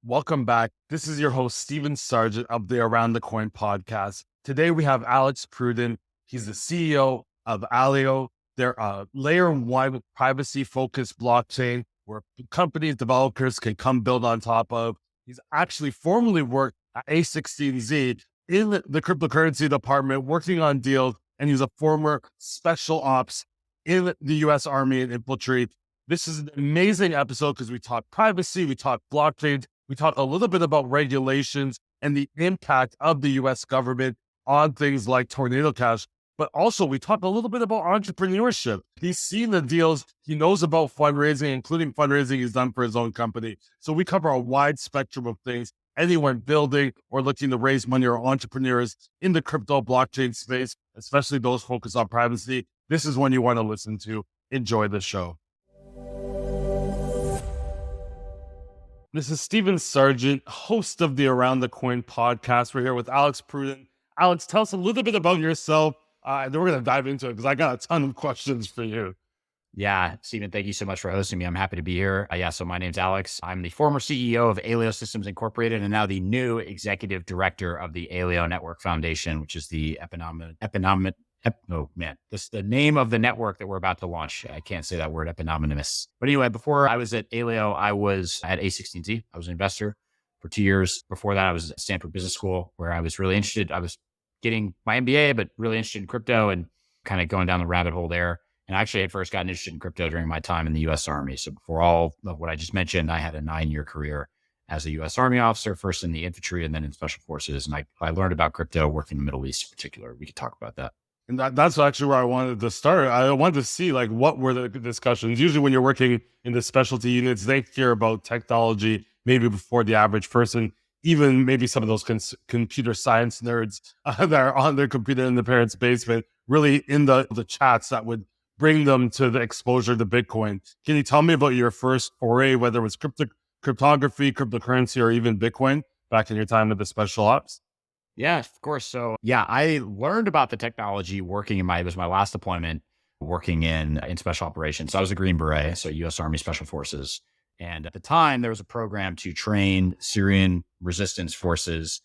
Welcome back. This is your host, Steven Sargent of the Around the Coin podcast. Today we have Alex Pruden. He's the CEO of Aleo. They're a layer one privacy focused blockchain where companies, developers can come build on top of. He's actually formerly worked at A16Z in the cryptocurrency department, working on deals, and he's a former special ops in the US Army and infantry. This is an amazing episode because we talk privacy, we talk blockchain, we talk a little bit about regulations and the impact of the US government on things like Tornado Cash, but also we talk a little bit about entrepreneurship. He's seen the deals, he knows about fundraising, including fundraising he's done for his own company. So we cover a wide spectrum of things. Anyone building or looking to raise money or entrepreneurs in the crypto blockchain space, especially those focused on privacy, this is one you want to listen to. Enjoy the show. This is Steven Sargent, host of the Around the Coin podcast. We're here with Alex Pruden. Alex, tell us a little bit about yourself. Then we're going to dive into it because I got a ton of questions for you. Yeah, Steven, thank you so much for hosting me. I'm happy to be here. So my name's Alex. I'm the former CEO of Aleo Systems Incorporated and now the new executive director of the Aleo Network Foundation, which is the this is the name of the network that we're about to launch. I can't say that word, eponymous. But anyway, before I was at Aleo, I was at A16Z. I was an investor for 2 years. Before that, I was at Stanford Business School, where I was really interested. I was getting my MBA, but really interested in crypto and kind of going down the rabbit hole there. And actually, I had first gotten interested in crypto during my time in the U.S. Army. So before all of what I just mentioned, I had a 9-year career as a U.S. Army officer, first in the infantry and then in special forces. And I learned about crypto working in the Middle East in particular. We could talk about that. And that's actually where I wanted to start. I wanted to see what were the discussions. Usually when you're working in the specialty units, they hear about technology maybe before the average person, even maybe some of those computer science nerds that are on their computer in the parents' basement, really in the chats that would bring them to the exposure to Bitcoin. Can you tell me about your first foray, whether it was cryptography, cryptocurrency, or even Bitcoin back in your time with the special ops? Yeah, of course. So I learned about the technology working it was my last deployment working in special operations. So I was a Green Beret, so U.S. Army Special Forces. And at the time, there was a program to train Syrian resistance forces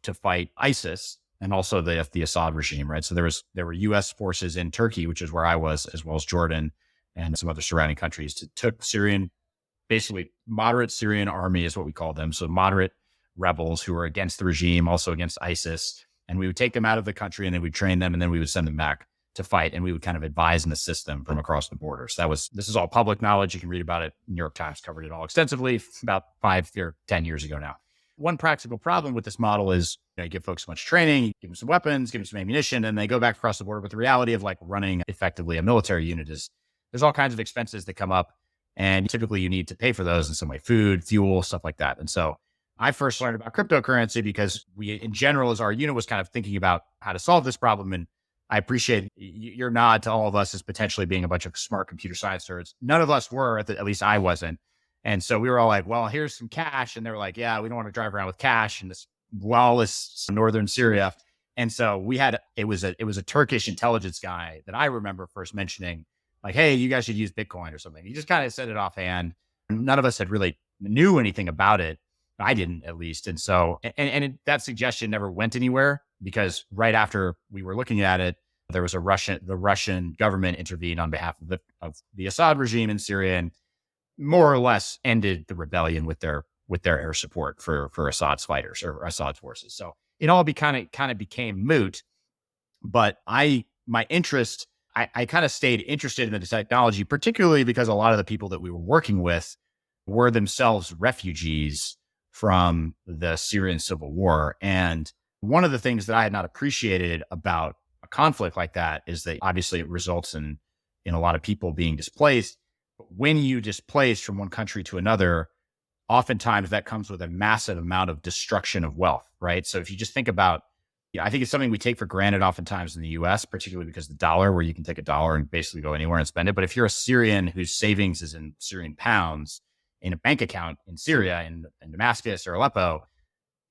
to fight ISIS and also the Assad regime, right? So there were U.S. forces in Turkey, which is where I was, as well as Jordan and some other surrounding countries, took basically moderate Syrian army is what we call them. So moderate rebels who were against the regime, also against ISIS. And we would take them out of the country and then we'd train them and then we would send them back to fight. And we would kind of advise and assist them from across the border. So this is all public knowledge. You can read about it. New York Times covered it all extensively about 5 or 10 years ago now. One practical problem with this model is you give folks so much training, you give them some weapons, give them some ammunition, and they go back across the border. But the reality of running effectively a military unit is there's all kinds of expenses that come up. And typically you need to pay for those in some way, food, fuel, stuff like that. And so I first learned about cryptocurrency because we, in general, as our unit was kind of thinking about how to solve this problem. And I appreciate your nod to all of us as potentially being a bunch of smart computer science nerds. None of us were, at least I wasn't. And so we were all like, well, here's some cash. And they were like, yeah, we don't want to drive around with cash in this lawless northern Syria. And so it was a Turkish intelligence guy that I remember first mentioning, like, hey, you guys should use Bitcoin or something. He just kind of said it offhand. None of us had really knew anything about it. I didn't, at least. And so, that suggestion never went anywhere because right after we were looking at it, there was the Russian government intervened on behalf of the Assad regime in Syria and more or less ended the rebellion with their air support for Assad's fighters or Assad's forces. So it all kind of became moot. But I kind of stayed interested in the technology, particularly because a lot of the people that we were working with were themselves refugees from the Syrian civil war. And one of the things that I had not appreciated about a conflict like that is that obviously it results in a lot of people being displaced. But when you displace from one country to another, oftentimes that comes with a massive amount of destruction of wealth, right? So if you just think about, I think it's something we take for granted oftentimes in the US, particularly because the dollar, where you can take a dollar and basically go anywhere and spend it. But if you're a Syrian whose savings is in Syrian pounds, in a bank account in Syria, in Damascus or Aleppo,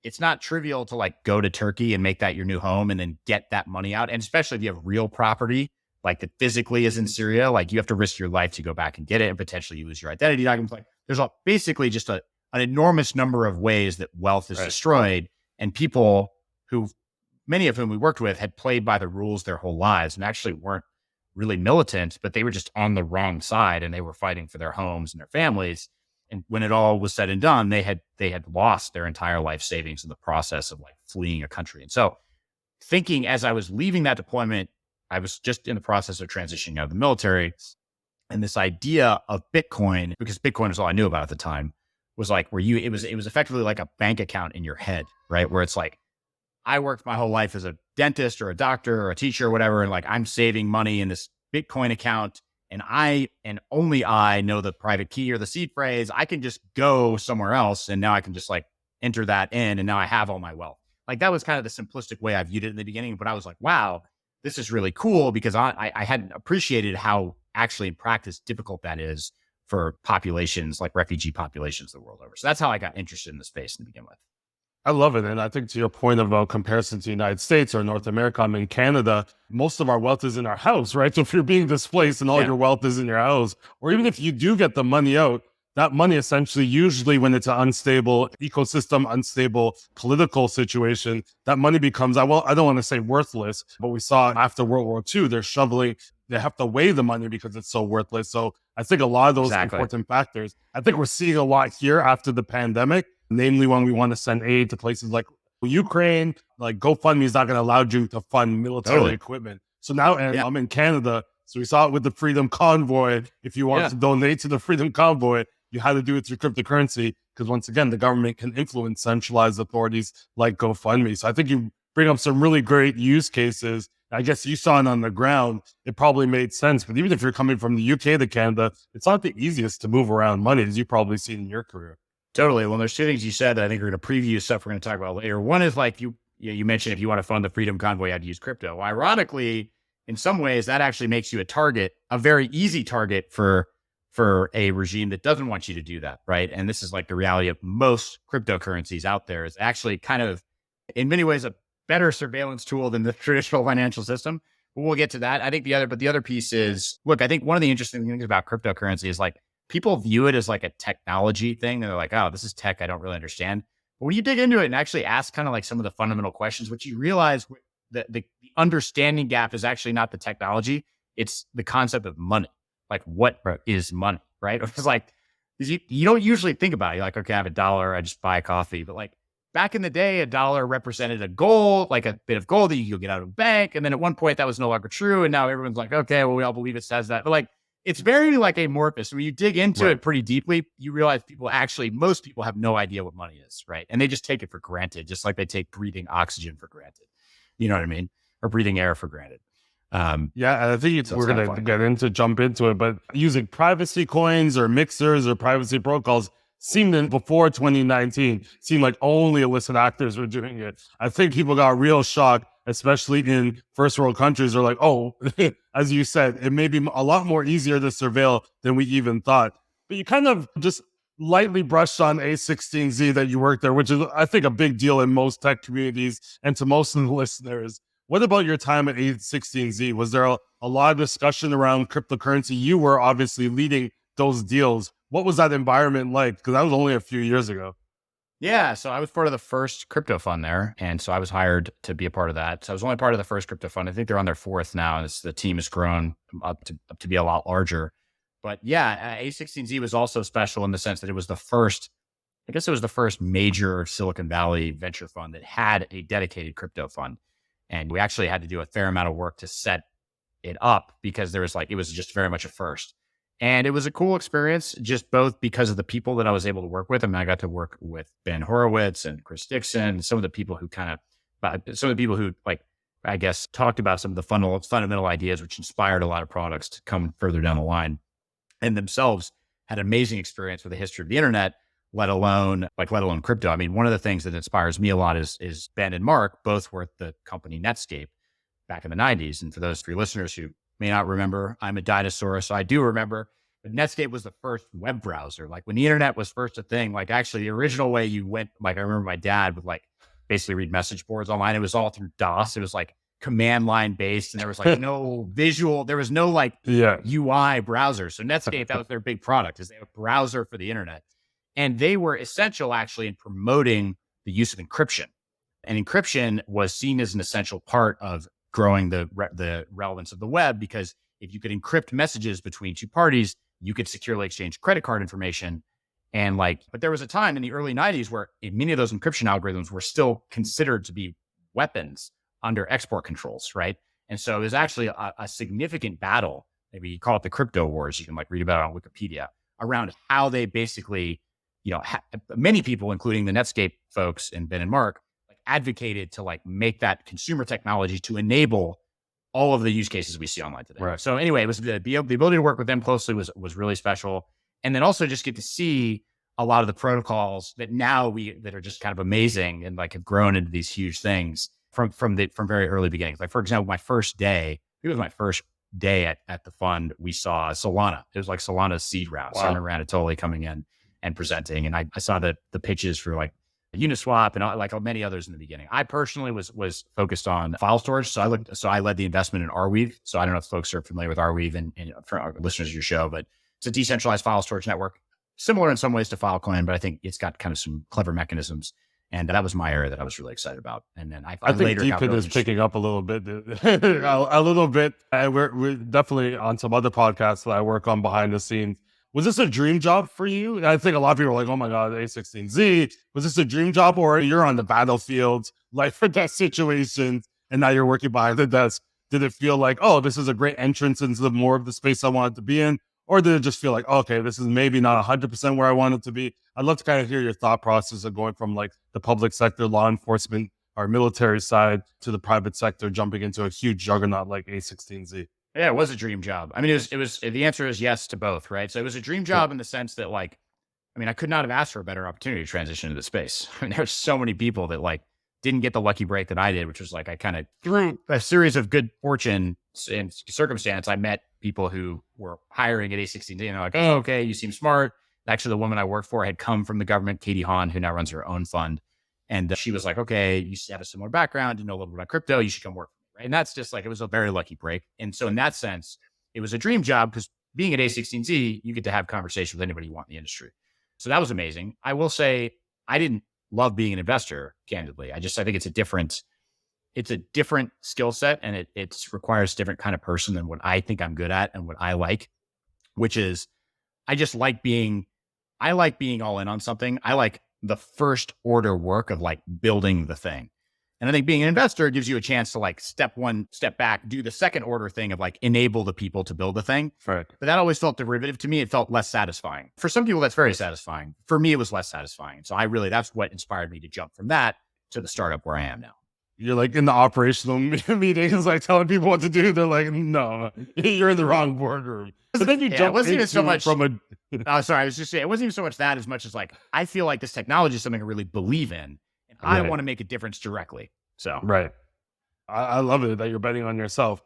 it's not trivial to go to Turkey and make that your new home and then get that money out. And especially if you have real property, that physically is in Syria, you have to risk your life to go back and get it and potentially lose your identity documents. There's basically just a an enormous number of ways that wealth is Right. destroyed, and people who, many of whom we worked with, had played by the rules their whole lives and actually weren't really militant, but they were just on the wrong side and they were fighting for their homes and their families. And when it all was said and done, they had lost their entire life savings in the process of like fleeing a country. And so, thinking as I was leaving that deployment, I was just in the process of transitioning out of the military, and this idea of Bitcoin, because Bitcoin was all I knew about at the time, was like where it was effectively like a bank account in your head, right? Where it's like, I worked my whole life as a dentist or a doctor or a teacher or whatever, and like I'm saving money in this Bitcoin account, and I and only I know the private key or the seed phrase. I can just go somewhere else, and now I can just like enter that in, and now I have all my wealth. Like that was kind of the simplistic way I viewed it in the beginning, but I was like, wow, this is really cool, because I hadn't appreciated how actually in practice difficult that is for populations like refugee populations the world over. So that's how I got interested in the space to begin with. I love it. And I think to your point about comparison to the United States or North America, I'm in Canada, most of our wealth is in our house, right? So if you're being displaced and all your wealth is in your house, or even if you do get the money out, that money essentially, usually when it's an unstable ecosystem, unstable political situation, that money becomes, I don't want to say worthless, but we saw after World War II, they have to weigh the money because it's so worthless. So I think a lot of those important factors, I think we're seeing a lot here after the pandemic, namely when we want to send aid to places like Ukraine, like GoFundMe is not going to allow you to fund military equipment. So now, and I'm in Canada, so we saw it with the Freedom Convoy. If you want to donate to the Freedom Convoy, you had to do it through cryptocurrency because once again, the government can influence centralized authorities like GoFundMe. So I think you bring up some really great use cases. I guess you saw it on the ground. It probably made sense. But even if you're coming from the UK to Canada, it's not the easiest to move around money, as you've probably seen in your career. Totally. Well, there's two things you said that I think are going to preview stuff we're going to talk about later. One is like you mentioned, if you want to fund the Freedom Convoy, you had to use crypto. Well, ironically, in some ways, that actually makes you a very easy target for a regime that doesn't want you to do that, right? And this is like the reality of most cryptocurrencies out there. Is actually kind of, in many ways, a better surveillance tool than the traditional financial system. But we'll get to that. I think the other piece is, look, I think one of the interesting things about cryptocurrency is like people view it as like a technology thing. They're like, oh, this is tech I don't really understand. But when you dig into it and actually ask kind of like some of the fundamental questions, what you realize that the understanding gap is actually not the technology. It's the concept of money. Like what is money, right? It's like, you don't usually think about it. You're like, okay, I have $1, I just buy a coffee. But like back in the day, $1 represented a gold, like a bit of gold that you could get out of a bank. And then at one point that was no longer true. And now everyone's like, okay, well, we all believe it says that. But like, it's very like amorphous. When you dig into it pretty deeply, you realize most people have no idea what money is, right? And they just take it for granted, just like they take breathing oxygen for granted. You know what I mean? Or breathing air for granted. I think we're going to jump into it, but using privacy coins or mixers or privacy protocols before 2019 seemed like only illicit actors were doing it. I think people got real shocked, especially in first world countries. They're like, oh, as you said, it may be a lot more easier to surveil than we even thought. But you kind of just lightly brushed on A16Z that you worked there, which is, I think, a big deal in most tech communities and to most of the listeners. What about your time at A16Z? Was there a lot of discussion around cryptocurrency? You were obviously leading those deals. What was that environment like? Because that was only a few years ago. Yeah, so I was part of the first crypto fund there. And so I was hired to be a part of that. So I was only part of the first crypto fund. I think they're on their fourth now. And the team has grown up to be a lot larger. But yeah, A16Z was also special in the sense that it was the first major Silicon Valley venture fund that had a dedicated crypto fund. And we actually had to do a fair amount of work to set it up because it was just very much a first. And it was a cool experience, just both because of the people that I was able to work with. I mean, I got to work with Ben Horowitz and Chris Dixon, some of the people who like, I guess, talked about some of the fundamental ideas, which inspired a lot of products to come further down the line, and themselves had amazing experience with the history of the internet, let alone crypto. I mean, one of the things that inspires me a lot is Ben and Mark both were at the company Netscape back in the 90s. And for those of your listeners who may not remember, I'm a dinosaur, so I do remember. But Netscape was the first web browser. Like when the internet was first a thing, like actually the original way you went, like I remember my dad would like basically read message boards online. It was all through DOS. It was like command line based, and there was like no visual. There was no UI browser. So Netscape, that was their big product, is they have a browser for the internet. And they were essential actually in promoting the use of encryption. And encryption was seen as an essential part of growing the relevance of the web, because if you could encrypt messages between two parties, you could securely exchange credit card information. And but there was a time in the early 90s where many of those encryption algorithms were still considered to be weapons under export controls, right? And so it was actually a significant battle. Maybe you call it the crypto wars. You can read about it on Wikipedia, around how they basically, many people, including the Netscape folks and Ben and Mark, advocated to make that consumer technology to enable all of the use cases we see online today. Right. So anyway, it was the ability to work with them closely was really special. And then also just get to see a lot of the protocols that that are just kind of amazing and have grown into these huge things from very early beginnings. For example, my first day, it was my first day at the fund, we saw Solana. It was Solana's seed round. Wow. Simon Ranatoli coming in and presenting. And I saw the pitches for Uniswap and many others in the beginning. I personally was focused on file storage. So I led the investment in Arweave. So I don't know if folks are familiar with Arweave and for our listeners of your show, but it's a decentralized file storage network, similar in some ways to Filecoin, but I think it's got kind of some clever mechanisms. And that was my area that I was really excited about. And then I think later Deepin is picking up a little bit, a little bit. And we're definitely on some other podcasts that I work on behind the scenes. Was this a dream job for you? I think a lot of people are like, oh my God, A16Z. Was this a dream job, or you're on the battlefield, for that situation, and now you're working behind the desk? Did it feel like, oh, this is a great entrance into more of the space I wanted to be in? Or did it just feel like, okay, this is maybe not 100% where I want it to be? I'd love to kind of hear your thought process of going from the public sector, law enforcement, or military side to the private sector, jumping into a huge juggernaut like A16Z. Yeah, it was a dream job. I mean, it was the answer is yes to both, right? So it was a dream job in the sense that I could not have asked for a better opportunity to transition into the space. I mean, there's so many people that didn't get the lucky break that I did, which was I kind of through a series of good fortune and circumstance, I met people who were hiring at A16Z, and they're like, oh, okay, you seem smart. Actually, the woman I worked for had come from the government, Katie Hahn, who now runs her own fund. And she was like, okay, you have a similar background, you know a little bit about crypto, you should come work for me, right? And that's just it was a very lucky break. And so in that sense, it was a dream job because being at A16Z, you get to have conversation with anybody you want in the industry. So that was amazing. I will say I didn't love being an investor, candidly. I think it's a different skill set, and it requires a different kind of person than what I think I'm good at and what I like, which is I like being all in on something. I like the first order work of building the thing. And I think being an investor gives you a chance to step back, do the second order thing of enable the people to build the thing. Right. But that always felt derivative to me. It felt less satisfying. For some people, that's very satisfying. For me, it was less satisfying. So that's what inspired me to jump from that to the startup where I am now. You're in the operational meetings, telling people what to do. They're like, no, you're in the wrong boardroom. But then you jump it wasn't even so much from a... Oh, sorry. I was just saying, it wasn't even so much that as much as I feel like this technology is something I really believe in. And I want to make a difference directly. So, right. I love it that you're betting on yourself.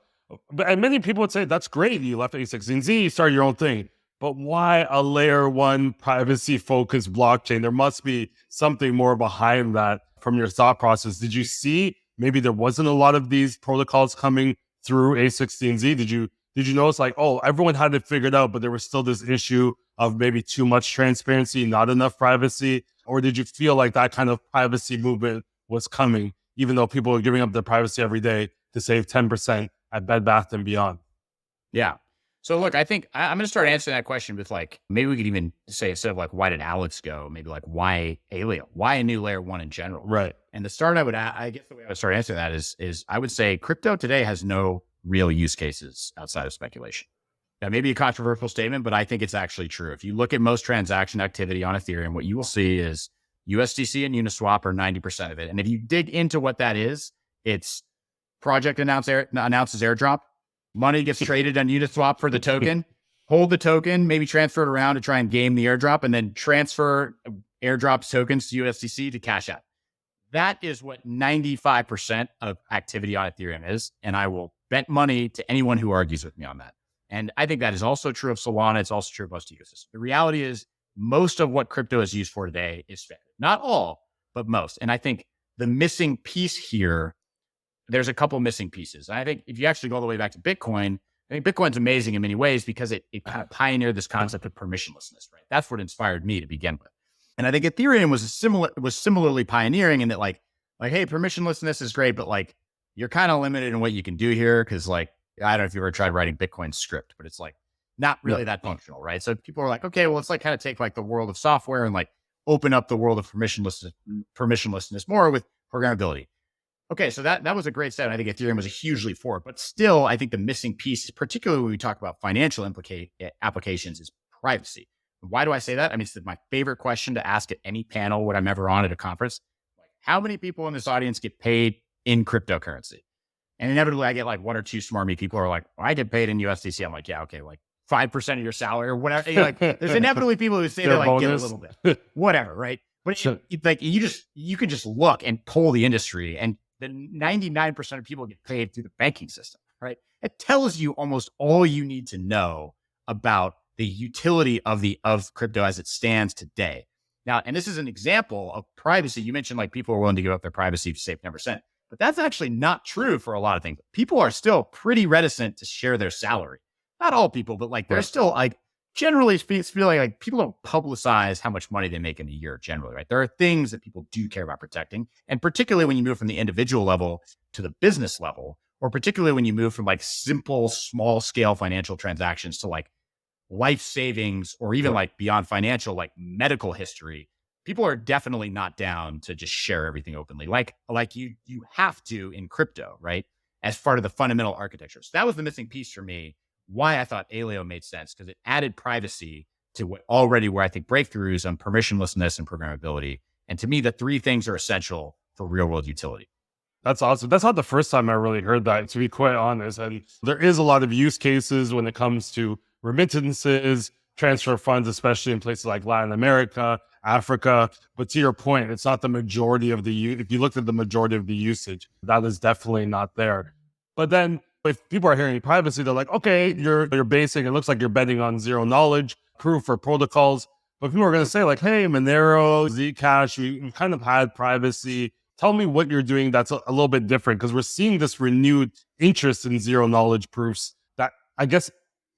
And many people would say, that's great. You left A16Z, you started your own thing. But why a layer one privacy focused blockchain? There must be something more behind that from your thought process. Did you see maybe there wasn't a lot of these protocols coming through A16Z? Did you notice everyone had it figured out, but there was still this issue of maybe too much transparency, not enough privacy? Or did you feel like that kind of privacy movement was coming, even though people are giving up their privacy every day to save 10% at Bed Bath & Beyond? Yeah. So look, I think I'm going to start answering that question with maybe we could even say, instead of why did Alex go, maybe why Aleo? Why a new layer one in general? Right. And the start I guess the way I would start answering that is I would say crypto today has no real use cases outside of speculation. That may be a controversial statement, but I think it's actually true. If you look at most transaction activity on Ethereum, what you will see is USDC and Uniswap are 90% of it. And if you dig into what that is, it's project announces airdrop. Money gets traded on Uniswap for the token, hold the token, maybe transfer it around to try and game the airdrop, and then transfer airdrops tokens to USDC to cash out. That is what 95% of activity on Ethereum is. And I will bet money to anyone who argues with me on that. And I think that is also true of Solana. It's also true of most ecosystems. The reality is most of what crypto is used for today is speculative. Not all, but most. And I think the missing piece here, there's a couple missing pieces. And I think if you actually go all the way back to Bitcoin, I think Bitcoin's amazing in many ways because it pioneered this concept of permissionlessness, right? That's what inspired me to begin with. And I think Ethereum was similarly pioneering in that hey, permissionlessness is great, but like you're kind of limited in what you can do here. Cause like, I don't know if you ever tried writing Bitcoin script, but it's like not really that functional, right? So people are like, okay, well, let's like kind of take like the world of software and like open up the world of permissionlessness more with programmability. Okay, so that was a great step. And I think Ethereum was a huge leap forward, but still, I think the missing piece, particularly when we talk about financial applications, is privacy. Why do I say that? I mean, it's my favorite question to ask at any panel when I'm ever on at a conference. Like, how many people in this audience get paid in cryptocurrency? And inevitably, I get like one or two smarmy people who are like, well, I get paid in USDC. I'm like, yeah, okay, like 5% of your salary or whatever. Like, there's inevitably people who say they like bonus. Get a little bit, whatever, right? But like you can just look and poll the industry, and the 99% of people get paid through the banking system, right? It tells you almost all you need to know about the utility of crypto as it stands today. Now, and this is an example of privacy. You mentioned like people are willing to give up their privacy to save 10%, but that's actually not true for a lot of things. People are still pretty reticent to share their salary. Not all people, but like they're still like generally feeling like people don't publicize how much money they make in a year generally, right? There are things that people do care about protecting. And particularly when you move from the individual level to the business level, or particularly when you move from like simple, small scale financial transactions to like life savings, or even like beyond financial, like medical history, people are definitely not down to just share everything openly. Like you have to in crypto, right? As part of the fundamental architecture. So that was the missing piece for me. Why I thought Aleo made sense, because it added privacy to where I think breakthroughs on permissionlessness and programmability. And to me, the three things are essential for real world utility. That's awesome. That's not the first time I really heard that, to be quite honest. And there is a lot of use cases when it comes to remittances, transfer funds, especially in places like Latin America, Africa. But to your point, it's not the majority of if you looked at the majority of the usage, that is definitely not there. But then if people are hearing privacy, they're like, okay, you're basic. It looks like you're betting on zero knowledge, proof or protocols. But people are going to say like, hey, Monero, Zcash, you kind of had privacy. Tell me what you're doing that's a little bit different, because we're seeing this renewed interest in zero knowledge proofs that I guess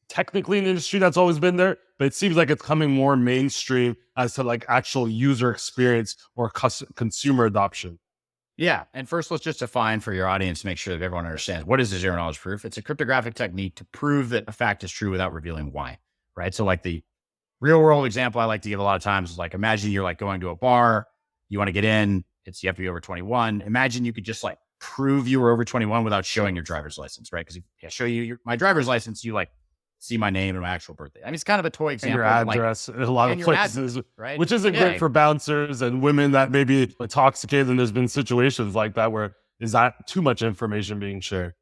technically in the industry that's always been there, but it seems like it's coming more mainstream as to like actual user experience or consumer adoption. Yeah. And first, let's just define for your audience to make sure that everyone understands what is a zero knowledge proof. It's a cryptographic technique to prove that a fact is true without revealing why, right? So like the real world example I like to give a lot of times is like, imagine you're like going to a bar, you want to get in, you have to be over 21. Imagine you could just like prove you were over 21 without showing your driver's license, right? Because if I show you my driver's license, you like see my name and my actual birthday. I mean, it's kind of a toy example. And your address in a lot of places, right? Which isn't great for bouncers and women that may be intoxicated. And there's been situations like that where is that too much information being shared?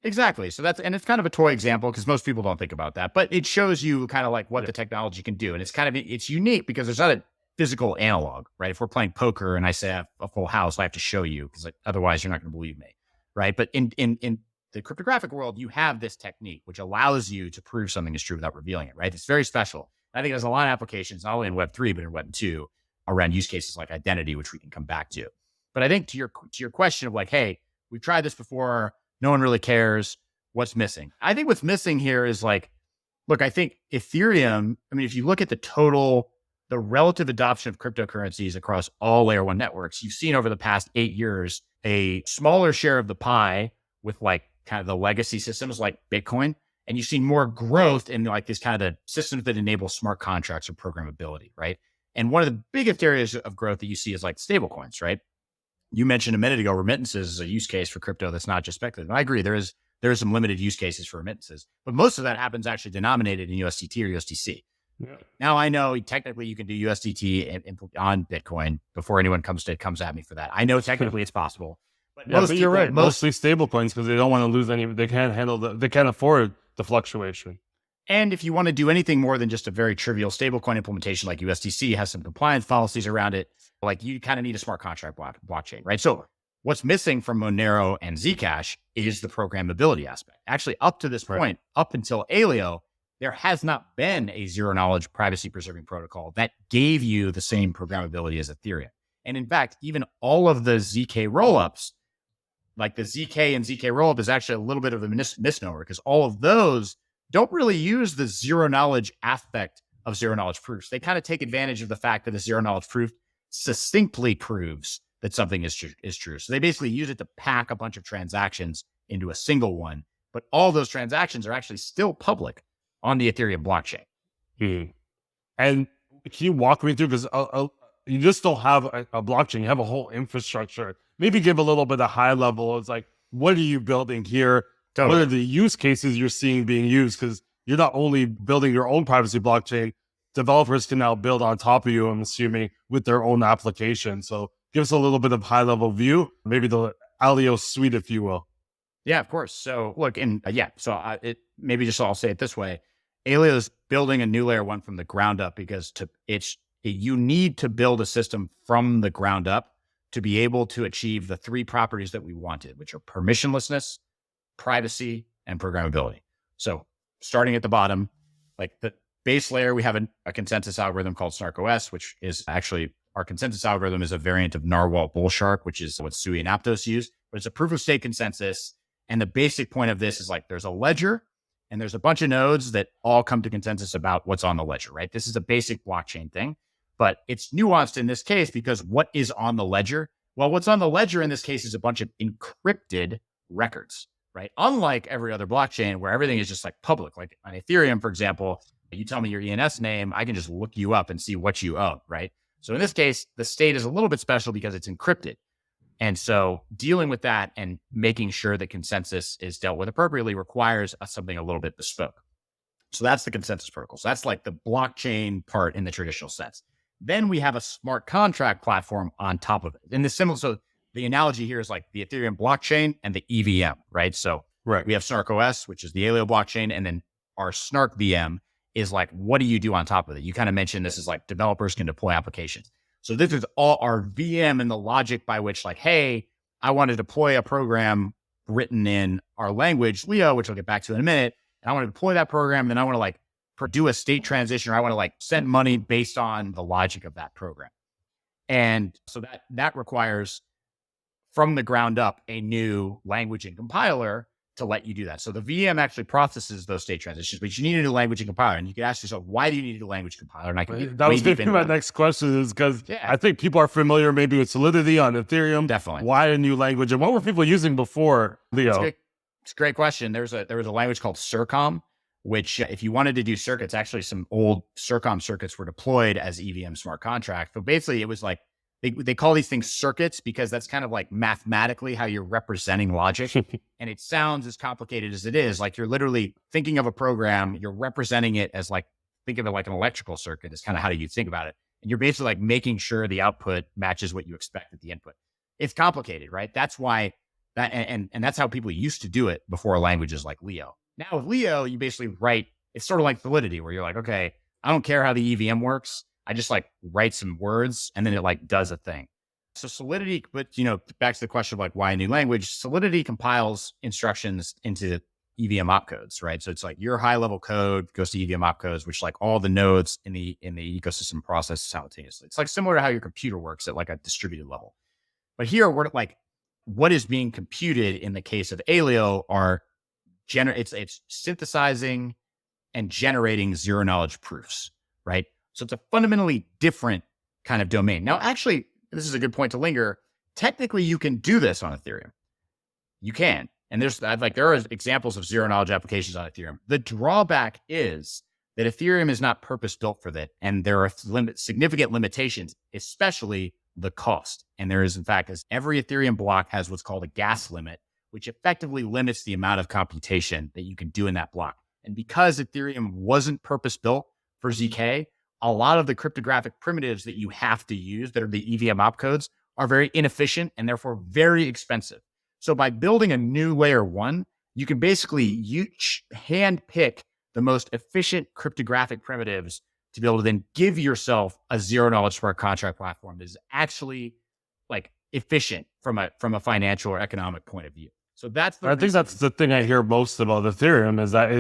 Exactly. So it's kind of a toy example because most people don't think about that, but it shows you kind of like what the technology can do. And it's unique because there's not a physical analog, right? If we're playing poker and I say I have a full house, I have to show you because otherwise you're not going to believe me, right? But in the cryptographic world, you have this technique which allows you to prove something is true without revealing it, right? It's very special. I think there's a lot of applications, not only in Web3, but in Web2 around use cases like identity, which we can come back to. But I think to your question of like, hey, we've tried this before, no one really cares, what's missing? I think what's missing here is like, look, I think Ethereum, I mean, if you look at the relative adoption of cryptocurrencies across all layer one networks, you've seen over the past 8 years, a smaller share of the pie with like kind of the legacy systems like Bitcoin. And you've seen more growth in like these kind of the systems that enable smart contracts or programmability, right? And one of the biggest areas of growth that you see is like stablecoins, right? You mentioned a minute ago, remittances is a use case for crypto that's not just speculative. And I agree, there is some limited use cases for remittances, but most of that happens actually denominated in USDT or USDC. Yeah. Now I know technically you can do USDT on Bitcoin before anyone comes at me for that. I know technically it's possible. But you're right. Mostly stable coins because they don't want to lose any. They can't they can't afford the fluctuation. And if you want to do anything more than just a very trivial stablecoin implementation like USDC has some compliance policies around it, like you kind of need a smart contract blockchain, right? So what's missing from Monero and Zcash is the programmability aspect. Actually, up to this point, up until Aleo, there has not been a zero knowledge privacy preserving protocol that gave you the same programmability as Ethereum. And in fact, even all of the ZK rollups, like the ZK and ZK rollup is actually a little bit of a misnomer because all of those don't really use the zero knowledge aspect of zero knowledge proofs. They kind of take advantage of the fact that a zero knowledge proof succinctly proves that something is true. So they basically use it to pack a bunch of transactions into a single one, but all those transactions are actually still public on the Ethereum blockchain. And can you walk me through, because you just don't have a blockchain, you have a whole infrastructure. Maybe give a little bit of high level. It's like, what are you building here? Totally. What are the use cases you're seeing being used? Because you're not only building your own privacy blockchain, developers can now build on top of you, I'm assuming, with their own application. So give us a little bit of high level view, maybe the Aleo suite, if you will. Yeah, of course. So look, and maybe just I'll say it this way. Aleo is building a new layer one from the ground up because you need to build a system from the ground up to be able to achieve the three properties that we wanted, which are permissionlessness, privacy, and programmability. So starting at the bottom, like the base layer, we have a consensus algorithm called SnarkOS, which is actually, our consensus algorithm is a variant of Narwhal Bullshark, which is what Sui and Aptos use, but it's a proof of stake consensus. And the basic point of this is like, there's a ledger and there's a bunch of nodes that all come to consensus about what's on the ledger, right? This is a basic blockchain thing, but it's nuanced in this case because what is on the ledger? Well, what's on the ledger in this case is a bunch of encrypted records, right? Unlike every other blockchain where everything is just like public, like on Ethereum, for example, you tell me your ENS name, I can just look you up and see what you own, right? So in this case, the state is a little bit special because it's encrypted. And so dealing with that and making sure that consensus is dealt with appropriately requires something a little bit bespoke. So that's the consensus protocol. So that's like the blockchain part in the traditional sense. Then we have a smart contract platform on top of it. And so the analogy here is like the Ethereum blockchain and the EVM, right? So we have SnarkOS, which is the Aleo blockchain, and then our Snark VM is like, what do you do on top of it? You kind of mentioned this is like developers can deploy applications. So this is all our VM and the logic by which like, hey, I want to deploy a program written in our language, Leo, which I'll get back to in a minute. And I want to deploy that program. And then I want to like do a state transition, or I want to like send money based on the logic of that program. And so that requires from the ground up a new language and compiler to let you do that. So the VM actually processes those state transitions, but you need a new language and compiler. And you can ask yourself, why do you need a language compiler? And I can that was maybe my next question, is because I think people are familiar maybe with Solidity on Ethereum. Definitely. Why a new language? And what were people using before, Leo? It's a great question. There was a language called Circom, which if you wanted to do circuits, actually some old Circom circuits were deployed as EVM smart contracts. But basically it was like, they call these things circuits because that's kind of like mathematically how you're representing logic. And it sounds as complicated as it is. Like you're literally thinking of a program, you're representing it as like, think of it like an electrical circuit is kind of how you think about it. And you're basically like making sure the output matches what you expect at the input. It's complicated, right? That's why and that's how people used to do it before languages like Leo. Now with Leo, you basically write, it's sort of like Solidity where you're like, okay, I don't care how the EVM works. I just like write some words and then it like does a thing. So Solidity, but back to the question of like why a new language, Solidity compiles instructions into EVM opcodes, right? So it's like your high level code goes to EVM opcodes, which like all the nodes in the ecosystem process simultaneously. It's like similar to how your computer works at like a distributed level. But here we're like, what is being computed in the case of Aleo are it's synthesizing and generating zero knowledge proofs, right? So it's a fundamentally different kind of domain. Now, actually, this is a good point to linger. Technically, you can do this on Ethereum. You can. And there are examples of zero knowledge applications on Ethereum. The drawback is that Ethereum is not purpose built for that. And there are significant limitations, especially the cost. And there is, in fact, as every Ethereum block has what's called a gas limit, which effectively limits the amount of computation that you can do in that block. And because Ethereum wasn't purpose built for ZK, a lot of the cryptographic primitives that you have to use that are the EVM opcodes are very inefficient and therefore very expensive. So by building a new layer one, you can basically hand pick the most efficient cryptographic primitives to be able to then give yourself a zero knowledge smart contract platform that is actually like efficient from a financial or economic point of view. So I think that's the thing I hear most about Ethereum is that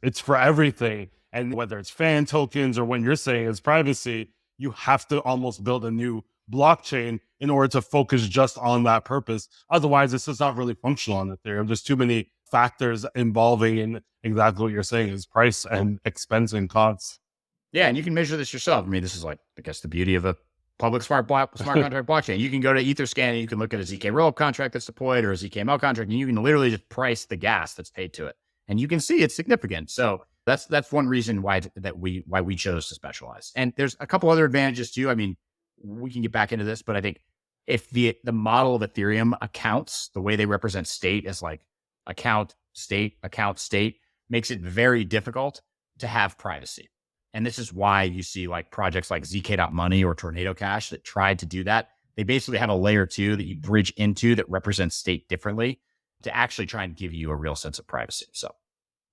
it's for everything. And whether it's fan tokens or when you're saying it's privacy, you have to almost build a new blockchain in order to focus just on that purpose. Otherwise, it's just not really functional on Ethereum. There's too many factors involving in exactly what you're saying is price and expense and costs. Yeah, and you can measure this yourself. I mean, this is like, I guess, the beauty of a public smart contract blockchain. You can go to Etherscan and you can look at a ZK rollup contract that's deployed or a ZKML contract, and you can literally just price the gas that's paid to it, and you can see it's significant. So that's one reason why we chose to specialize. And there's a couple other advantages too. I mean, we can get back into this, but I think if the model of Ethereum accounts, the way they represent state as like account state, makes it very difficult to have privacy. And this is why you see like projects like ZK.money or Tornado Cash that tried to do that. They basically have a layer 2 that you bridge into that represents state differently to actually try and give you a real sense of privacy. So,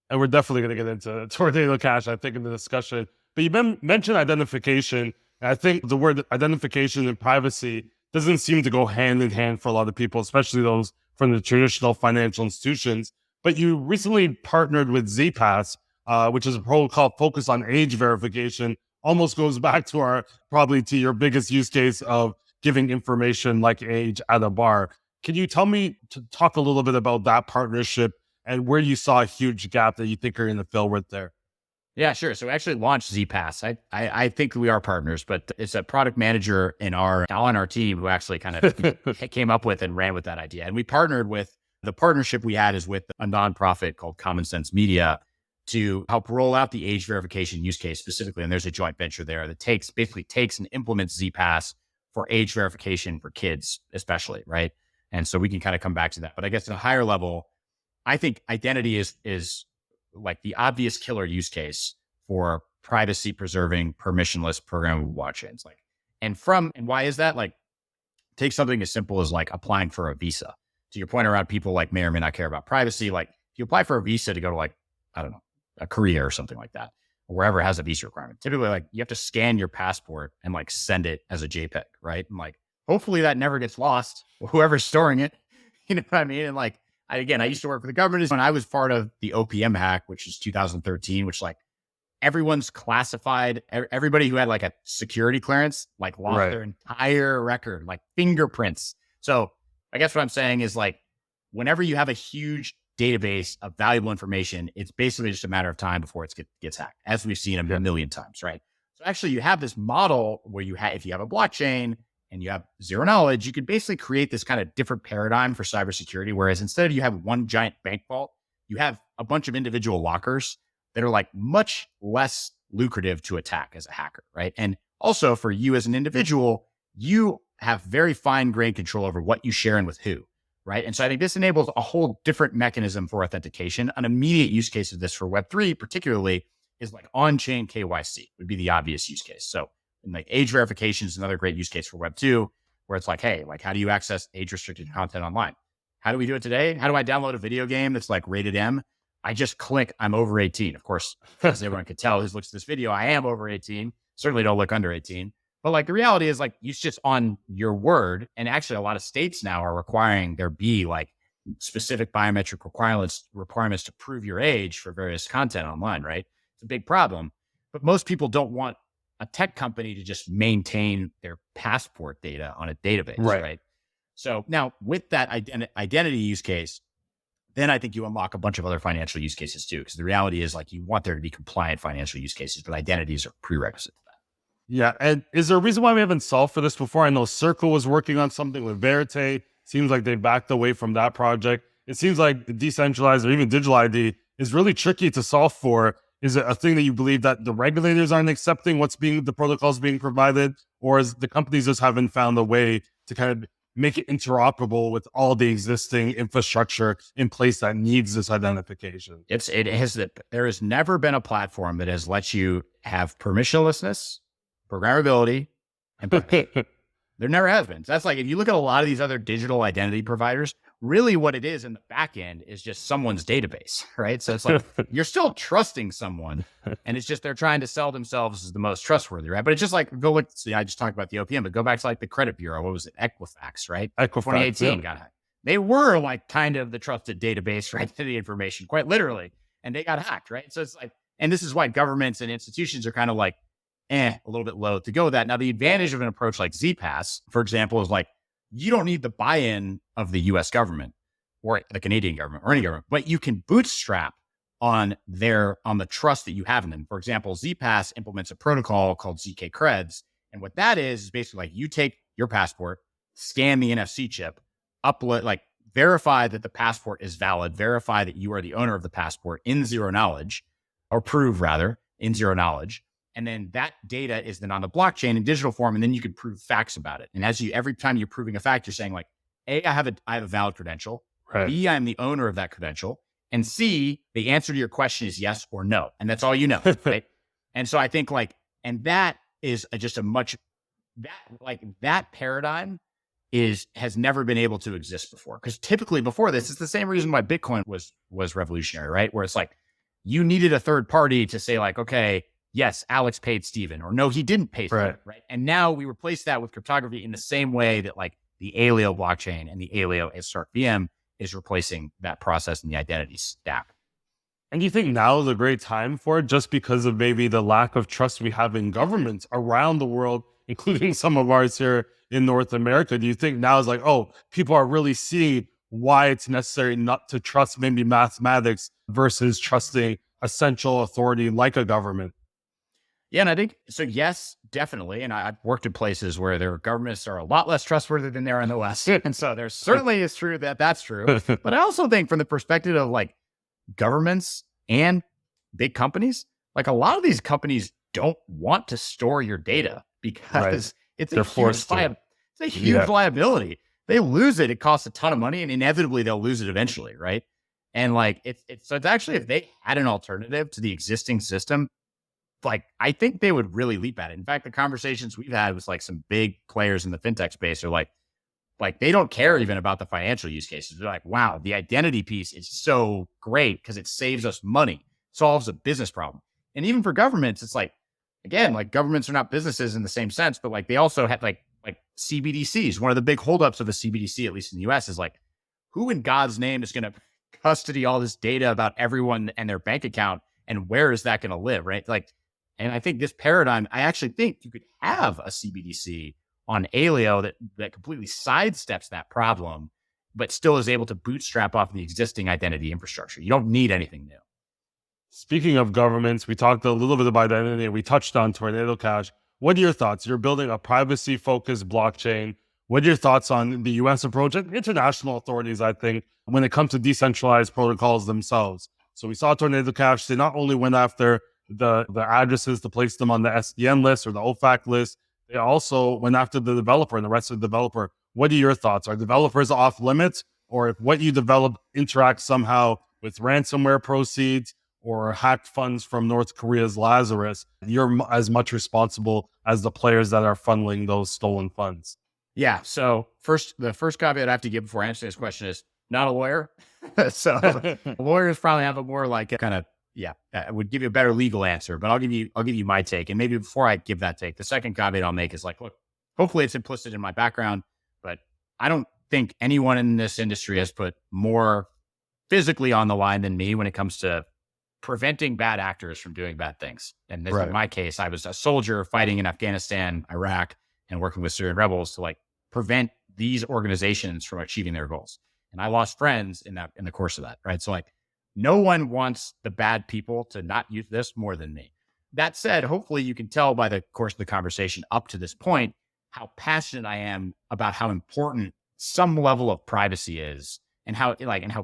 and we're definitely going to get into Tornado Cash, I think, in the discussion. But you mentioned identification. And I think the word identification and privacy doesn't seem to go hand in hand for a lot of people, especially those from the traditional financial institutions. But you recently partnered with ZPass, which is a protocol focused on age verification. Almost goes back to probably to your biggest use case of giving information like age at a bar. Can you talk a little bit about that partnership and where you saw a huge gap that you think are in the fill with there? Yeah, sure. So we actually launched ZPass. I think we are partners, but it's a product manager on our team who actually kind of came up with and ran with that idea. And we partnered with, the partnership we had is with a nonprofit called Common Sense Media to help roll out the age verification use case specifically. And there's a joint venture there that basically takes and implements ZPass for age verification for kids, especially, right? And so we can kind of come back to that. But I guess at a higher level, I think identity is like the obvious killer use case for privacy preserving, permissionless programmable blockchains. And why is that? Like, take something as simple as like applying for a visa. To your point around people like may or may not care about privacy. Like if you apply for a visa to go to like, I don't know, a Korea or something like that, or wherever has a visa requirement, typically like you have to scan your passport and like send it as a JPEG, right? And like, hopefully that never gets lost, whoever's storing it. You know what I mean? And like, I used to work for the government when I was part of the OPM hack, which is 2013, which like everyone's classified. Everybody who had like a security clearance, like lost their entire record, like fingerprints. So I guess what I'm saying is like, whenever you have a huge database of valuable information, it's basically just a matter of time before it gets hacked, as we've seen a million times, right? So actually you have this model where if you have a blockchain and you have zero knowledge, you can basically create this kind of different paradigm for cybersecurity. Whereas instead of you have one giant bank vault, you have a bunch of individual lockers that are like much less lucrative to attack as a hacker, right? And also for you as an individual, you have very fine grained control over what you share and with who, right? And so I think this enables a whole different mechanism for authentication. An immediate use case of this for Web3 particularly is like on-chain KYC would be the obvious use case. So and like age verification is another great use case for Web2, where it's like, hey, like how do you access age restricted content online? How do we do it today? How do I download a video game that's like rated M? I just click, I'm over 18. Of course, as everyone could tell who looks at this video, I am over 18. Certainly don't look under 18. But like the reality is like, it's just on your word. And actually a lot of states now are requiring there be like specific biometric requirements to prove your age for various content online, right? It's a big problem. But most people don't want a tech company to just maintain their passport data on a database, right? So now with that identity use case, then I think you unlock a bunch of other financial use cases too. Because the reality is like you want there to be compliant financial use cases, but identities are prerequisite to that. Yeah. And is there a reason why we haven't solved for this before? I know Circle was working on something with Verite. Seems like they backed away from that project. It seems like the decentralized or even digital ID is really tricky to solve for. Is it a thing that you believe that the regulators aren't accepting the protocols being provided, or is the companies just haven't found a way to kind of make it interoperable with all the existing infrastructure in place that needs this identification? There has never been a platform that has let you have permissionlessness, programmability, and there never has been. So that's like, if you look at a lot of these other digital identity providers, really what it is in the back end is just someone's database, right? So it's like, you're still trusting someone and it's just, they're trying to sell themselves as the most trustworthy, right? But it's just like, I just talked about the OPM, but go back to like the credit bureau. What was it? Equifax, right? Equifax, 2018 got hacked. They were like kind of the trusted database, right? To the information, quite literally. And they got hacked, right? So it's like, and this is why governments and institutions are kind of like, a little bit low to go with that. Now, the advantage of an approach like ZPass, for example, is like, you don't need the buy-in of the US government or the Canadian government or any government, but you can bootstrap on the trust that you have in them. For example, ZPass implements a protocol called ZK Creds. And what that is basically like you take your passport, scan the NFC chip, upload, like verify that the passport is valid, verify that you are the owner of the passport in zero knowledge, or prove rather in zero knowledge. And then that data is then on the blockchain in digital form. And then you can prove facts about it. And every time you're proving a fact, you're saying like, A, I have a valid credential. Right. B, I'm the owner of that credential. And C, the answer to your question is yes or no. And that's all you know. Right. And so I think and that is just that paradigm has never been able to exist before. Because typically before this, it's the same reason why Bitcoin was revolutionary, right? Where it's like, you needed a third party to say like, okay, yes, Alex paid Steven, or no, he didn't pay Steven, right? And now we replace that with cryptography in the same way that like the Aleo blockchain and the Aleo Start VM is replacing that process in the identity stack. And you think now is a great time for it just because of maybe the lack of trust we have in governments around the world, including some of ours here in North America? Do you think now is like, oh, people are really seeing why it's necessary not to trust maybe mathematics versus trusting a central authority like a government? Yeah, and I think so. Yes, definitely. And I've worked in places where their governments are a lot less trustworthy than they are in the West, and so there certainly is true that that's true. But I also think from the perspective of like governments and big companies, like a lot of these companies don't want to store your data because it's a huge liability. They lose it. It costs a ton of money, and inevitably they'll lose it eventually, right? And like it's actually, if they had an alternative to the existing system, like I think they would really leap at it. In fact, the conversations we've had with like some big players in the fintech space are like they don't care even about the financial use cases. They're like, wow, the identity piece is so great because it saves us money, solves a business problem. And even for governments, it's like, again, like governments are not businesses in the same sense, but like they also have like CBDCs. One of the big holdups of a CBDC, at least in the US, is like, who in God's name is going to custody all this data about everyone and their bank account, and where is that going to live, right? Like, and I think this paradigm, I actually think you could have a CBDC on Aleo that completely sidesteps that problem, but still is able to bootstrap off the existing identity infrastructure. You don't need anything new. Speaking of governments, we talked a little bit about identity and we touched on Tornado Cash. What are your thoughts? You're building a privacy-focused blockchain. What are your thoughts on the US approach and international authorities, I think, when it comes to decentralized protocols themselves? So we saw Tornado Cash, they not only went after the addresses to place them on the SDN list or the OFAC list, they also went after the developer and the rest of the developer. What are your thoughts? Are developers off limits, or if what you develop interacts somehow with ransomware proceeds or hacked funds from North Korea's Lazarus, you're as much responsible as the players that are funneling those stolen funds? Yeah. So the first caveat I have to give before answering this question is not a lawyer. So lawyers probably have a more like a kind of, I would give you a better legal answer, but I'll give you my take. And maybe before I give that take, the second caveat I'll make is like, look, hopefully it's implicit in my background, but I don't think anyone in this industry has put more physically on the line than me when it comes to preventing bad actors from doing bad things. And this, in my case, I was a soldier fighting in Afghanistan, Iraq, and working with Syrian rebels to like prevent these organizations from achieving their goals. And I lost friends in the course of that, right? So like, no one wants the bad people to not use this more than me. That said, hopefully you can tell by the course of the conversation up to this point how passionate I am about how important some level of privacy is, and how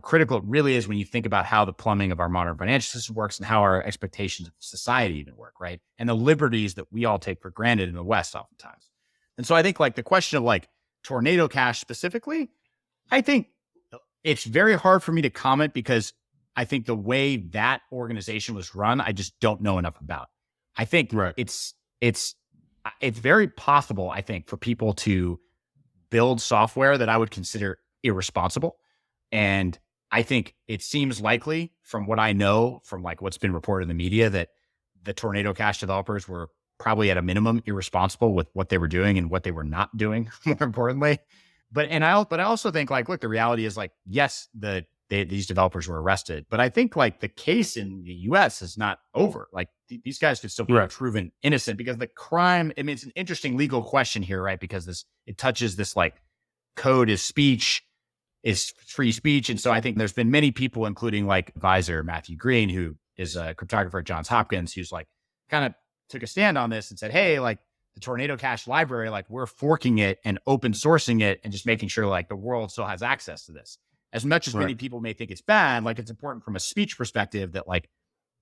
critical it really is when you think about how the plumbing of our modern financial system works and how our expectations of society even work, right? And the liberties that we all take for granted in the West oftentimes. And so I think like the question of like Tornado Cash specifically, I think it's very hard for me to comment because I think the way that organization was run, I just don't know enough about. I think it's very possible, I think, for people to build software that I would consider irresponsible. And I think it seems likely from what I know from like what's been reported in the media that the Tornado Cash developers were probably at a minimum irresponsible with what they were doing and what they were not doing, more importantly. But I also think like, look, the reality is like, yes, these developers were arrested, but I think like the case in the US is not over. Like these guys could still be proven innocent because the crime, I mean, it's an interesting legal question here, right? Because it touches this like code is speech. is free speech. And so I think there's been many people, including like advisor Matthew Green, who is a cryptographer at Johns Hopkins, who's like kind of took a stand on this and said, hey, like the Tornado Cash library, like we're forking it and open sourcing it and just making sure like the world still has access to this. As much as many people may think it's bad, like it's important from a speech perspective that like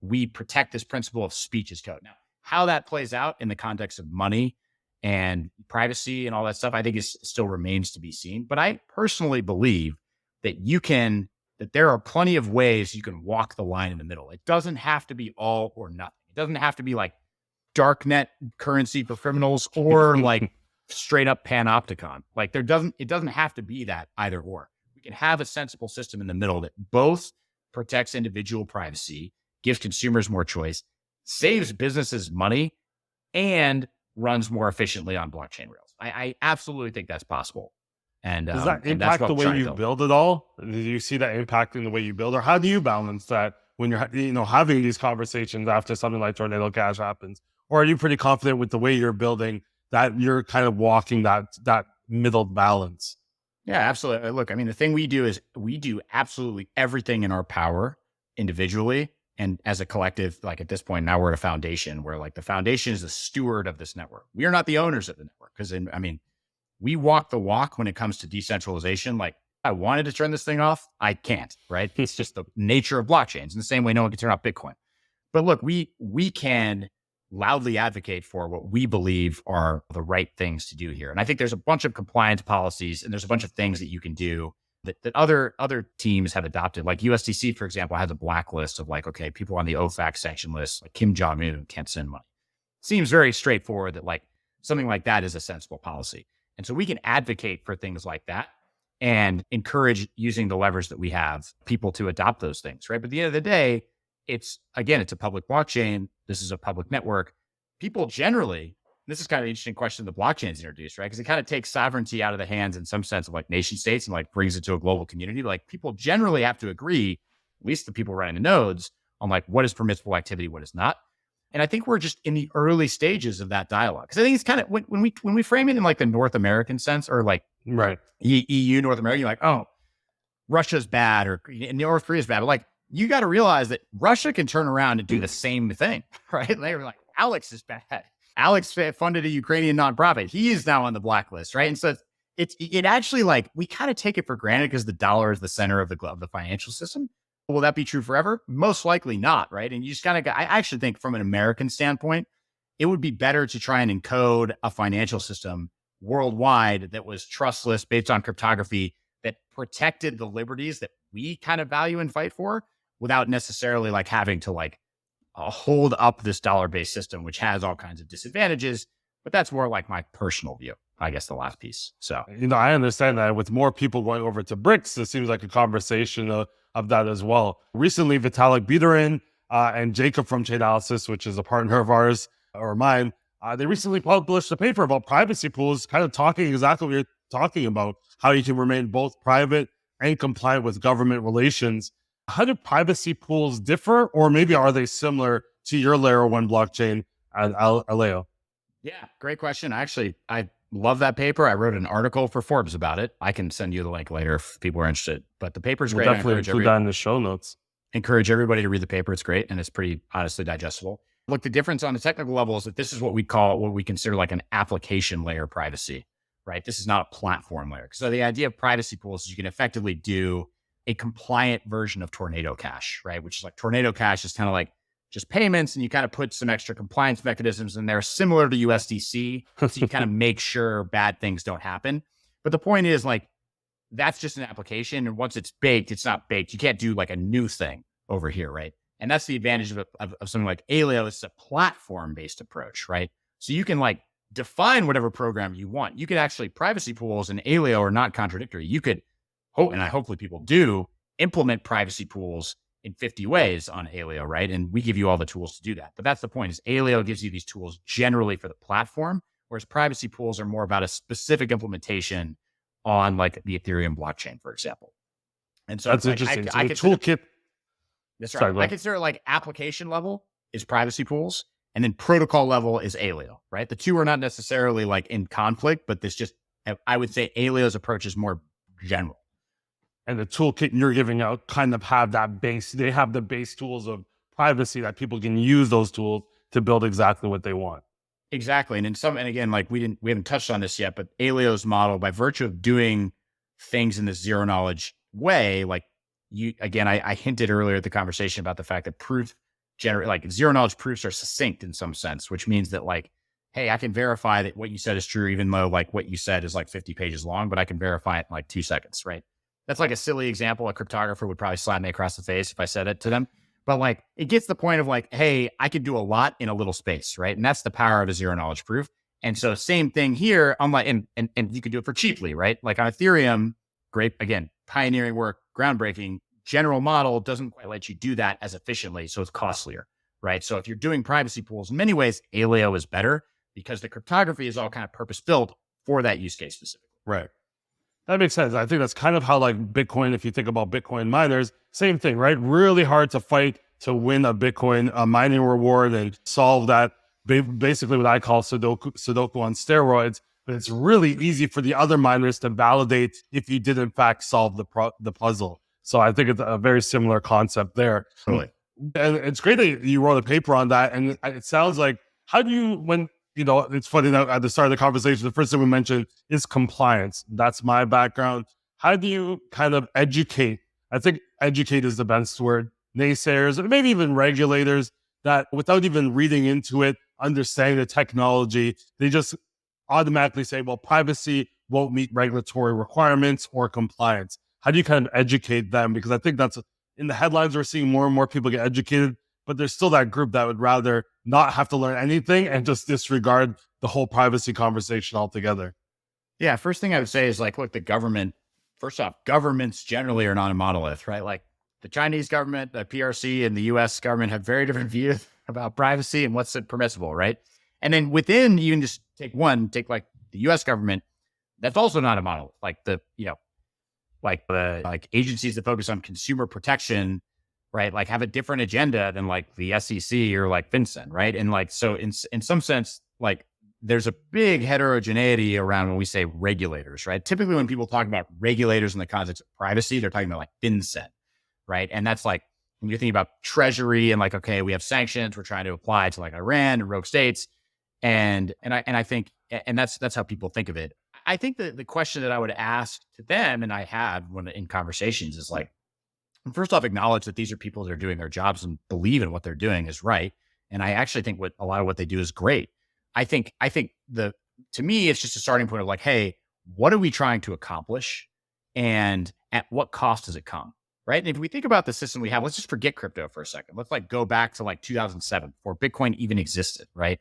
we protect this principle of speech as code. Now, how that plays out in the context of money and privacy and all that stuff, I think is still remains to be seen. But I personally believe that that there are plenty of ways you can walk the line in the middle. It doesn't have to be all or nothing. It doesn't have to be like darknet currency for criminals or like straight up panopticon. Like it doesn't have to be that either or. We can have a sensible system in the middle that both protects individual privacy, gives consumers more choice, saves businesses money, and runs more efficiently on blockchain rails. I absolutely think that's possible. And does that impact the way you build it all? Do you see that impacting the way you build, or how do you balance that when you're having these conversations after something like Tornado Cash happens? Or are you pretty confident with the way you're building that you're kind of walking that middle balance? Yeah, absolutely. Look, I mean, the thing we do is we do absolutely everything in our power individually and as a collective. Like at this point, now we're at a foundation where like the foundation is the steward of this network. We are not the owners of the network because I mean, we walk the walk when it comes to decentralization. Like I wanted to turn this thing off. I can't, right? It's just the nature of blockchains in the same way no one can turn off Bitcoin. But look, we can loudly advocate for what we believe are the right things to do here. And I think there's a bunch of compliance policies and there's a bunch of things that you can do that other teams have adopted. Like USDC, for example, has a blacklist of like, okay, people on the OFAC sanction list, like Kim Jong-un can't send money. Seems very straightforward that like something like that is a sensible policy. And so we can advocate for things like that and encourage using the levers that we have people to adopt those things, right? But at the end of the day, it's a public blockchain. This is a public network. People generally, this is kind of an interesting question the blockchain's introduced, right? Because it kind of takes sovereignty out of the hands in some sense of like nation states and like brings it to a global community. Like people generally have to agree, at least the people running the nodes, on like what is permissible activity, what is not. And I think we're just in the early stages of that dialogue. Because I think it's kind of when we frame it in like the North American sense or like EU, North America, you're like, oh, Russia's bad or North Korea's bad. But like, you got to realize that Russia can turn around and do the same thing, right? They were like, Alex is bad. Alex funded a Ukrainian nonprofit. He is now on the blacklist, right? And so it actually like, we kind of take it for granted because the dollar is the center of the financial system. Will that be true forever? Most likely not, right? And you just kind of, I actually think from an American standpoint, it would be better to try and encode a financial system worldwide that was trustless based on cryptography that protected the liberties that we kind of value and fight for without necessarily like having to like hold up this dollar-based system, which has all kinds of disadvantages. But that's more like my personal view, I guess, the last piece. So, I understand that with more people going over to BRICS, it seems like a conversation of that as well. Recently, Vitalik Buterin and Jacob from Chainalysis, which is a partner of ours or mine, they recently published a paper about privacy pools, kind of talking exactly what you're talking about, how you can remain both private and compliant with government relations. How do privacy pools differ, or maybe are they similar to your layer 1 blockchain at Aleo? Yeah, great question. Actually, I love that paper. I wrote an article for Forbes about it. I can send you the link later if people are interested. But the paper's great. We'll definitely include that in the show notes. Encourage everybody to read the paper. It's great, and it's pretty honestly digestible. Look, the difference on the technical level is that this is what we consider like an application layer privacy, right? This is not a platform layer. So the idea of privacy pools is you can effectively do a compliant version of Tornado Cash, right? Which is like Tornado Cash is kind of like just payments, and you kind of put some extra compliance mechanisms in there similar to USDC. So you kind of make sure bad things don't happen. But the point is like, that's just an application. And once it's baked, it's not baked. You can't do like a new thing over here, right? And that's the advantage of something like Aleo. It's a platform-based approach, right? So you can like define whatever program you want. You could actually, privacy pools and Aleo are not contradictory. You could, hopefully people do, implement privacy pools in 50 ways on Aleo, right? And we give you all the tools to do that. But that's the point, is Aleo gives you these tools generally for the platform, whereas privacy pools are more about a specific implementation on like the Ethereum blockchain, for example. And so that's like, interesting. I toolkit. That's right. I consider like application level is privacy pools, and then protocol level is Aleo, right? The two are not necessarily like in conflict, but this just, I would say Aleo's approach is more general. and the toolkit you're giving out kind of have that base. They have the base tools of privacy that people can use those tools to build exactly what they want. Exactly. And again, like we haven't touched on this yet, but Aleo's model, by virtue of doing things in this zero knowledge way, like I hinted earlier at the conversation about the fact that like zero knowledge proofs are succinct in some sense, which means that like, hey, I can verify that what you said is true, even though like what you said is like 50 pages long, but I can verify it in like 2 seconds, right? That's like a silly example. A cryptographer would probably slap me across the face if I said it to them. But like, it gets the point of like, hey, I could do a lot in a little space, right? And that's the power of a zero knowledge proof. And so same thing here, unlike, and you could do it for cheaply, right? Like on Ethereum, great, again, pioneering work, groundbreaking. General model doesn't quite let you do that as efficiently, so it's costlier, right? So if you're doing privacy pools, in many ways, Aleo is better because the cryptography is all kind of purpose built for that use case specifically. Right. That makes sense. I think that's kind of how like Bitcoin, if you think about Bitcoin miners, same thing, right? Really hard to fight to win a Bitcoin mining reward and solve that, basically what I call Sudoku on steroids. But it's really easy for the other miners to validate if you did in fact solve the puzzle. So I think it's a very similar concept there. Totally. And it's great that you wrote a paper on that. And it sounds like, how do you, when, it's funny that at the start of the conversation, the first thing we mentioned is compliance. That's my background. How do you kind of educate? I think educate is the best word. Naysayers, and maybe even regulators that without even reading into it, understanding the technology, they just automatically say, well, privacy won't meet regulatory requirements or compliance. How do you kind of educate them? Because I think that's in the headlines, we're seeing more and more people get educated, but there's still that group that would rather not have to learn anything and just disregard the whole privacy conversation altogether. Yeah. First thing I would say is like, look, first off, governments generally are not a monolith, right? Like the Chinese government, the PRC, and the US government have very different views about privacy and what's permissible, right? And then within, you can just take like the US government, that's also not a monolith. Like the agencies that focus on consumer protection, right? Like have a different agenda than like the SEC or like FinCEN, right? And like, so in some sense, like there's a big heterogeneity around when we say regulators, right? Typically when people talk about regulators in the context of privacy, they're talking about like FinCEN, right? And that's like, when you're thinking about Treasury and like, okay, we have sanctions we're trying to apply to like Iran and rogue states. And I think, and that's how people think of it. I think that the question that I would ask to them, and I have when in conversations, is like, first off, acknowledge that these are people that are doing their jobs and believe in what they're doing is right. And I actually think a lot of what they do is great. I think to me, it's just a starting point of like, hey, what are we trying to accomplish? And at what cost does it come? Right. And if we think about the system we have, let's just forget crypto for a second. Let's like go back to like 2007 before Bitcoin even existed. Right.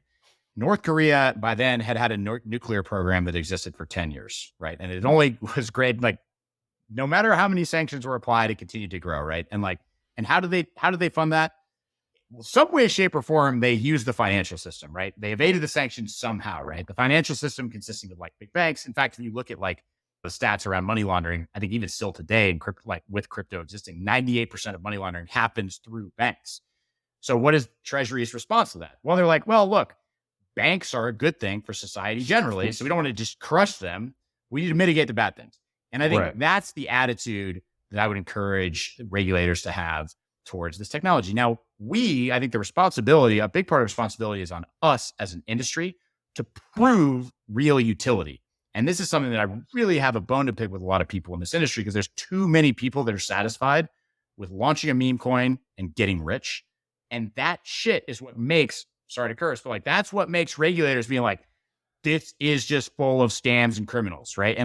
North Korea by then had a nuclear program that existed for 10 years. Right. And it only was great. Like no matter how many sanctions were applied, it continued to grow. Right. And like, and how do they fund that? Well, some way, shape, or form, they use the financial system, right? They evaded the sanctions somehow, right? The financial system consisting of like big banks. In fact, if you look at like the stats around money laundering, I think even still today, in with crypto existing, 98% of money laundering happens through banks. So what is Treasury's response to that? Well, they're like, well, look, banks are a good thing for society generally, so we don't want to just crush them. We need to mitigate the bad things. And I think that's the attitude that I would encourage regulators to have towards this technology. Now, I think a big part of responsibility is on us as an industry to prove real utility. And this is something that I really have a bone to pick with a lot of people in this industry because there's too many people that are satisfied with launching a meme coin and getting rich. And that shit is what makes, sorry to curse, but like that's what makes regulators being like, this is just full of scams and criminals, right?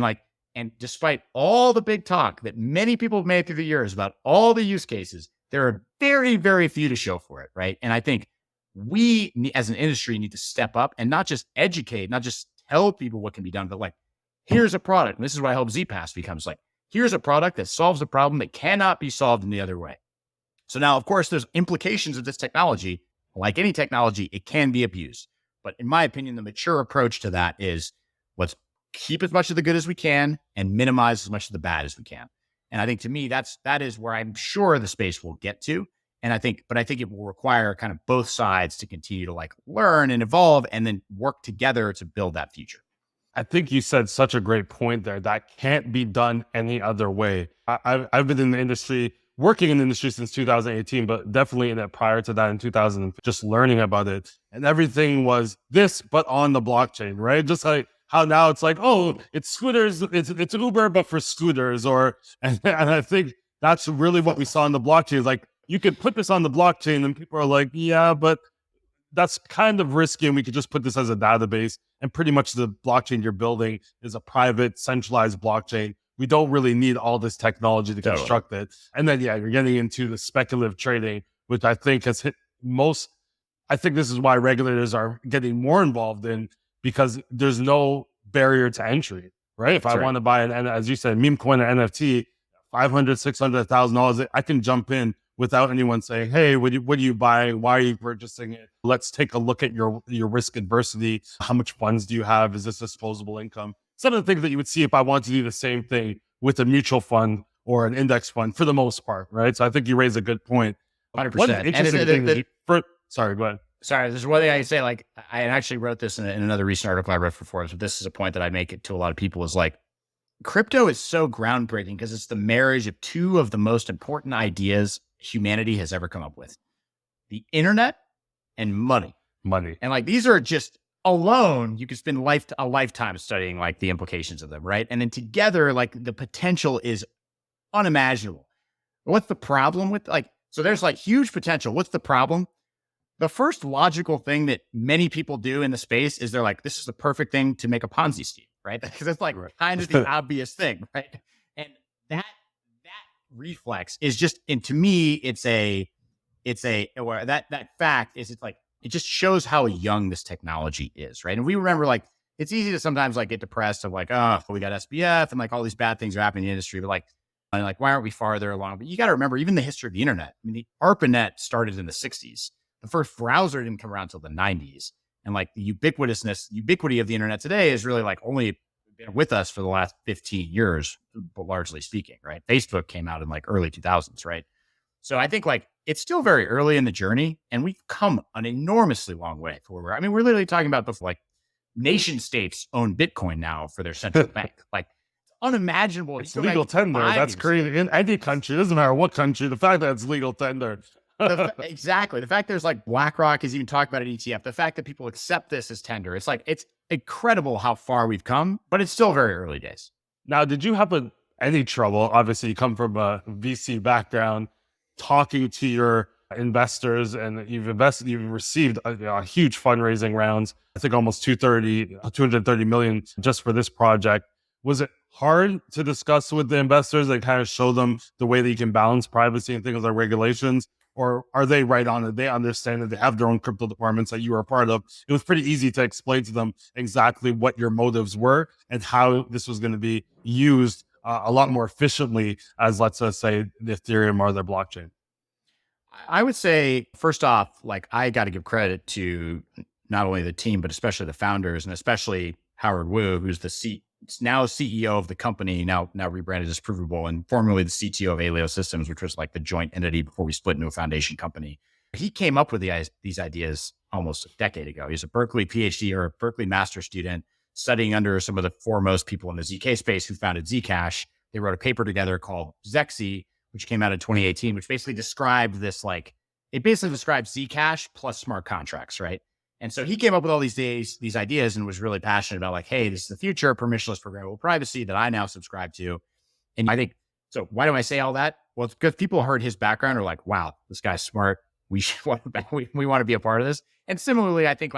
And despite all the big talk that many people have made through the years about all the use cases, there are very, very few to show for it, right? And I think we, as an industry, need to step up and not just educate, not just tell people what can be done, but like, here's a product. And this is what I hope ZPass becomes like, here's a product that solves a problem that cannot be solved in the other way. So now, of course, there's implications of this technology. Like any technology, it can be abused. But in my opinion, the mature approach to that is let's keep as much of the good as we can and minimize as much of the bad as we can. And I think to me, that is where I'm sure the space will get to. And I think it will require kind of both sides to continue to like learn and evolve and then work together to build that future. I think you said such a great point there. That can't be done any other way. I've been in the industry, working in the industry since 2018, but definitely in it prior to that in 2000, just learning about it. And everything was this, but on the blockchain, right? Just like how now it's like, oh, it's scooters, it's Uber, but for scooters. And I think that's really what we saw in the blockchain. Is like, you could put this on the blockchain and people are like, yeah, but that's kind of risky, and we could just put this as a database, and pretty much the blockchain you're building is a private centralized blockchain. We don't really need all this technology to construct it. And then you're getting into the speculative trading, which I think has hit most. I think this is why regulators are getting more involved in, because there's no barrier to entry, right? If I want to buy and as you said, meme coin or NFT, $500,000, $600,000, I can jump in without anyone saying, hey, what are you buying? Why are you purchasing it? Let's take a look at your risk adversity. How much funds do you have? Is this disposable income? Some of the things that you would see if I wanted to do the same thing with a mutual fund or an index fund for the most part, right? So I think you raise a good point. 100%. One interesting thing sorry, go ahead. Sorry, there's one thing I can say, like, I actually wrote this in another recent article I read for Forbes, but this is a point that I make it to a lot of people, is like, crypto is so groundbreaking because it's the marriage of two of the most important ideas humanity has ever come up with: the internet and money. And like, these are just alone, you could spend a lifetime studying like the implications of them, right? And then together, like, the potential is unimaginable. What's the problem with, like, so there's like huge potential. What's the problem? The first logical thing that many people do in the space is they're like, this is the perfect thing to make a Ponzi scheme, right? Because it's like kind of the obvious thing, right? And that reflex is just, and to me, that fact is, it's like, it just shows how young this technology is, right? And we remember, like, it's easy to sometimes like get depressed of like, oh, we got SBF and like all these bad things are happening in the industry, but like, why aren't we farther along? But you got to remember, even the history of the internet. I mean, the ARPANET started in the 60s. The first browser didn't come around until the 90s. And like the ubiquity of the internet today is really like only been with us for the last 15 years, but largely speaking, right? Facebook came out in like early 2000s, right? So I think like it's still very early in the journey, and we've come an enormously long way for where we're literally talking about before, like, nation states own Bitcoin now for their central bank. Like, it's unimaginable. It's legal tender. That's crazy. In any country, it doesn't matter what country, the fact that it's legal tender. Exactly. The fact there's like BlackRock is even talking about an ETF. The fact that people accept this as tender. It's like, it's incredible how far we've come, but it's still very early days. Now, did you have any trouble? Obviously, you come from a VC background, talking to your investors, and you've received a huge fundraising rounds. I think almost 230 million just for this project. Was it hard to discuss with the investors and kind of show them the way that you can balance privacy and things like regulations? Or are they right on it? They understand that they have their own crypto departments that you are a part of. It was pretty easy to explain to them exactly what your motives were and how this was going to be used a lot more efficiently as, let's just say, the Ethereum or their blockchain. I would say, first off, like, I got to give credit to not only the team, but especially the founders, and especially Howard Wu, who's now CEO of the company, now rebranded as Provable, and formerly the CTO of Aleo Systems, which was like the joint entity before we split into a foundation company. He came up with these ideas almost a decade ago. He's a Berkeley PhD or a Berkeley master student studying under some of the foremost people in the ZK space who founded Zcash. They wrote a paper together called Zexy, which came out in 2018, which basically described this, like, it basically describes Zcash plus smart contracts, right? And so he came up with all these ideas and was really passionate about, like, hey, this is the future, permissionless programmable privacy that I now subscribe to. And I think, so why do I say all that? Well, it's because people heard his background are like, wow, this guy's smart. We want to be a part of this. And similarly, I think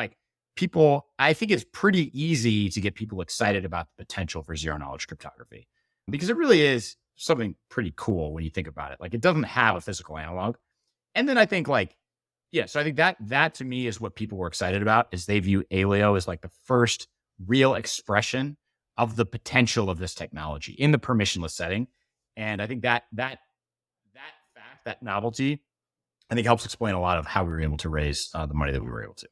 it's pretty easy to get people excited about the potential for zero knowledge cryptography, because it really is something pretty cool when you think about it. Like, it doesn't have a physical analog. And then I think, like, yeah, so I think that to me is what people were excited about, is they view Aleo as like the first real expression of the potential of this technology in the permissionless setting. And I think that fact, that novelty, I think helps explain a lot of how we were able to raise the money that we were able to.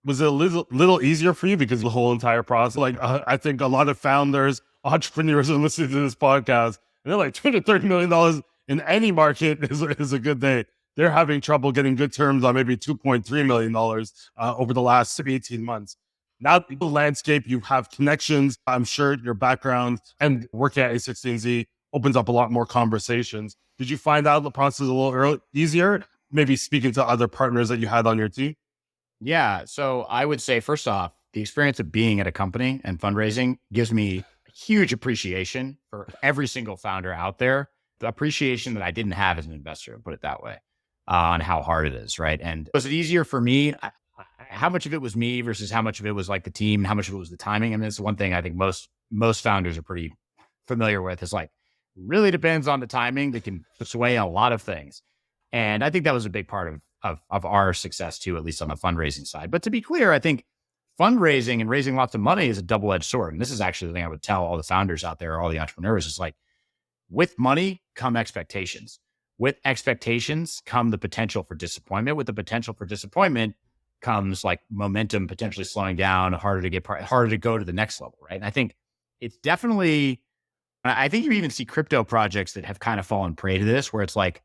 Was it a little easier for you because the whole entire process? Like, I think a lot of founders, entrepreneurs are listening to this podcast, and they're like, $230 million in any market is a good day. They're having trouble getting good terms on maybe $2.3 million over the last 18 months. Now the landscape, you have connections. I'm sure your background and working at A16Z opens up a lot more conversations. Did you find out the process a little easier? Maybe speaking to other partners that you had on your team? Yeah. So I would say, first off, the experience of being at a company and fundraising gives me a huge appreciation for every single founder out there. The appreciation that I didn't have as an investor, put it that way, on how hard it is. Right. And was it easier for me? How much of it was me versus how much of it was like the team? How much of it was the timing? I mean, it's one thing I think most founders are pretty familiar with. Is like really depends on the timing that can sway a lot of things. And I think that was a big part of our success too, at least on the fundraising side. But to be clear, I think fundraising and raising lots of money is a double-edged sword. And this is actually the thing I would tell all the founders out there, all the entrepreneurs, is like, with money come expectations. With expectations come the potential for disappointment. With the potential for disappointment comes like momentum potentially slowing down, harder to go to the next level, right? And I think it's definitely, I think you even see crypto projects that have kind of fallen prey to this, where it's like,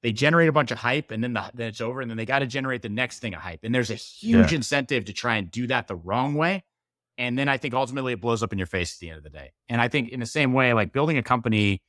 they generate a bunch of hype and then it's over, and then they got to generate the next thing of hype. And there's a huge incentive to try and do that the wrong way. And then I think ultimately it blows up in your face at the end of the day. And I think in the same way, like building a company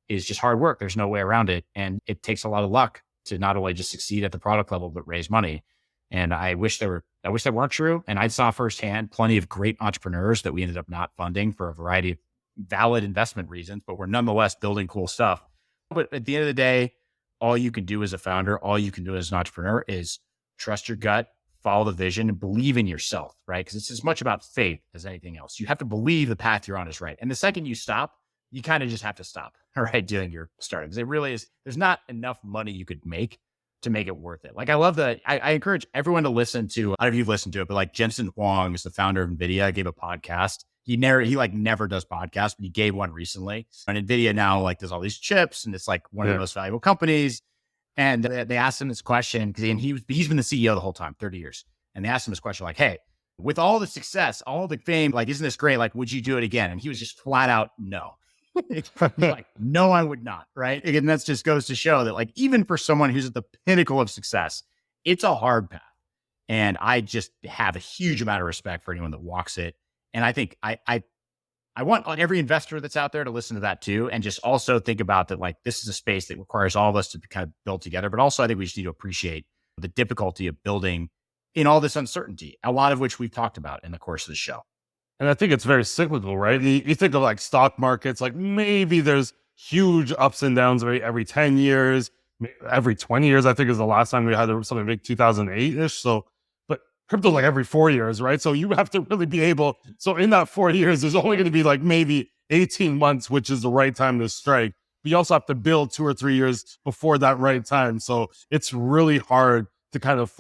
is just hard work. There's no way around it. And it takes a lot of luck to not only just succeed at the product level, but raise money. And I wish that weren't true. And I saw firsthand plenty of great entrepreneurs that we ended up not funding for a variety of valid investment reasons, but we're nonetheless building cool stuff. But at the end of the day, all you can do as a founder, all you can do as an entrepreneur is trust your gut, follow the vision, and believe in yourself, right? Because it's as much about faith as anything else. You have to believe the path you're on is right. And the second you stop, you kind of just have to stop, all right, doing your startup. Because it really is, there's not enough money you could make to make it worth it. Like, I love that. I encourage everyone to listen to, I don't know if you've listened to it, but like Jensen Huang is the founder of NVIDIA, gave a podcast. He never does podcasts, but he gave one recently. And NVIDIA now like does all these chips, and it's like one of the most valuable companies. And they asked him this question, because he's been the CEO the whole time, 30 years. And they asked him this question like, hey, with all the success, all the fame, like, isn't this great? Like, would you do it again? And he was just flat out, no. Like, no, I would not. Right. And that just goes to show that, like, even for someone who's at the pinnacle of success, it's a hard path. And I just have a huge amount of respect for anyone that walks it. And I think I want like every investor that's out there to listen to that too. And just also think about that, like, this is a space that requires all of us to kind of build together. But also I think we just need to appreciate the difficulty of building in all this uncertainty, a lot of which we've talked about in the course of the show. And I think it's very cyclical, right? You think of like stock markets, like maybe there's huge ups and downs every 10 years, every 20 years, I think is the last time we had something big, 2008-ish. So, but crypto like every 4 years, right? So you have to really be able, so in that 4 years, there's only going to be like maybe 18 months, which is the right time to strike. But you also have to build 2 or 3 years before that right time. So it's really hard to kind of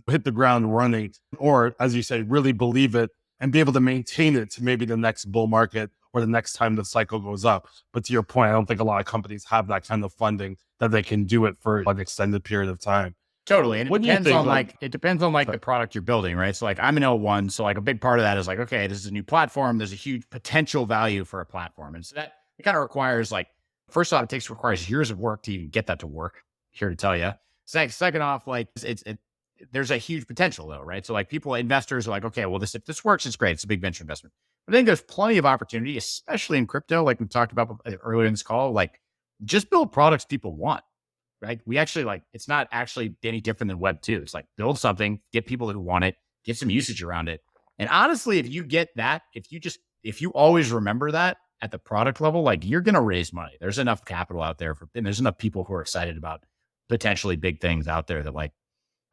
hit the ground running, or as you say, really believe it and be able to maintain it to maybe the next bull market or the next time the cycle goes up. But to your point, I don't think a lot of companies have that kind of funding that they can do it for an extended period of time. Totally. And it depends on the product you're building, right? So like, I'm an L1. So like a big part of that is like, okay, this is a new platform. There's a huge potential value for a platform. And so that it kind of requires, like, first off, requires years of work to even get that to work, here to tell you. Second off, like there's a huge potential though, right? So like investors are like, okay, well, if this works, it's great. It's a big venture investment. But I think there's plenty of opportunity, especially in crypto, like we talked about earlier in this call, like just build products people want, right? We actually it's not actually any different than Web 2. It's like build something, get people who want it, get some usage around it. And honestly, if you get that, if you always remember that at the product level, like you're going to raise money. There's enough capital out there and there's enough people who are excited about potentially big things out there that like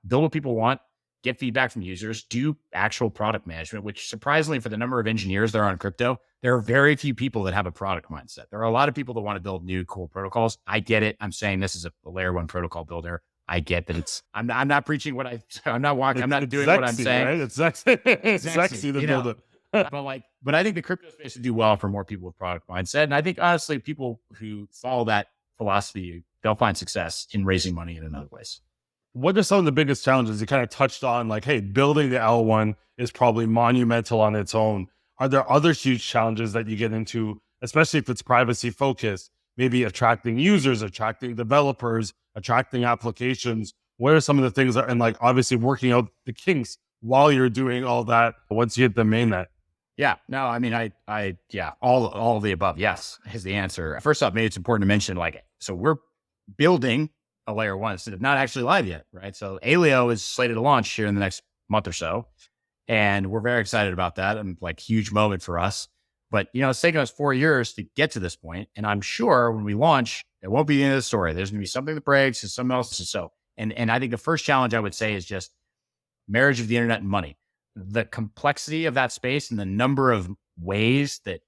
build what people want, get feedback from users, do actual product management, which surprisingly for the number of engineers there are on crypto, there are very few people that have a product mindset. There are a lot of people that want to build new cool protocols. I get it. I'm saying this is a layer 1 protocol builder. I get that I'm not preaching what I'm not doing sexy, what I'm saying. Right? It's sexy. It's sexy to build it. but I think the crypto space would do well for more people with product mindset. And I think honestly, people who follow that philosophy, they'll find success in raising money in other ways. What are some of the biggest challenges? You kind of touched on, like, hey, building the L1 is probably monumental on its own. Are there other huge challenges that you get into, especially if it's privacy focused, maybe attracting users, attracting developers, attracting applications? What are some of the things and like obviously working out the kinks while you're doing all that once you hit the mainnet? Yeah, no, I mean, yeah, all of the above. Yes, is the answer. First off, maybe it's important to mention, like, so we're building a layer one. It's not actually live yet, right? So Aleo is slated to launch here in the next month or so. And we're very excited about that, and like huge moment for us. But, it's taken us 4 years to get to this point. And I'm sure when we launch, it won't be the end of the story. There's going to be something that breaks and something else. And I think the first challenge I would say is just marriage of the internet and money. The complexity of that space and the number of ways that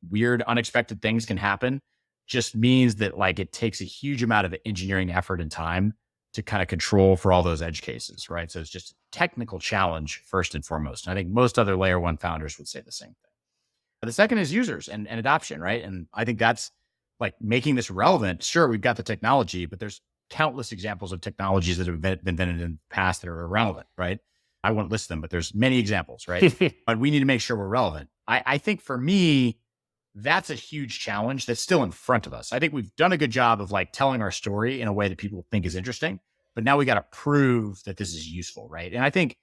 weird, unexpected things can happen just means that like it takes a huge amount of engineering effort and time to kind of control for all those edge cases, right? So it's just a technical challenge first and foremost. And I think most other layer one founders would say the same thing. The second is users and adoption, right? And I think that's like making this relevant. Sure, we've got the technology, but there's countless examples of technologies that have been invented in the past that are irrelevant, right? I won't list them, but there's many examples, right? But we need to make sure we're relevant. I think for me, that's a huge challenge that's still in front of us. I think we've done a good job of like telling our story in a way that people think is interesting, but now we got to prove that this is useful, right? And I think,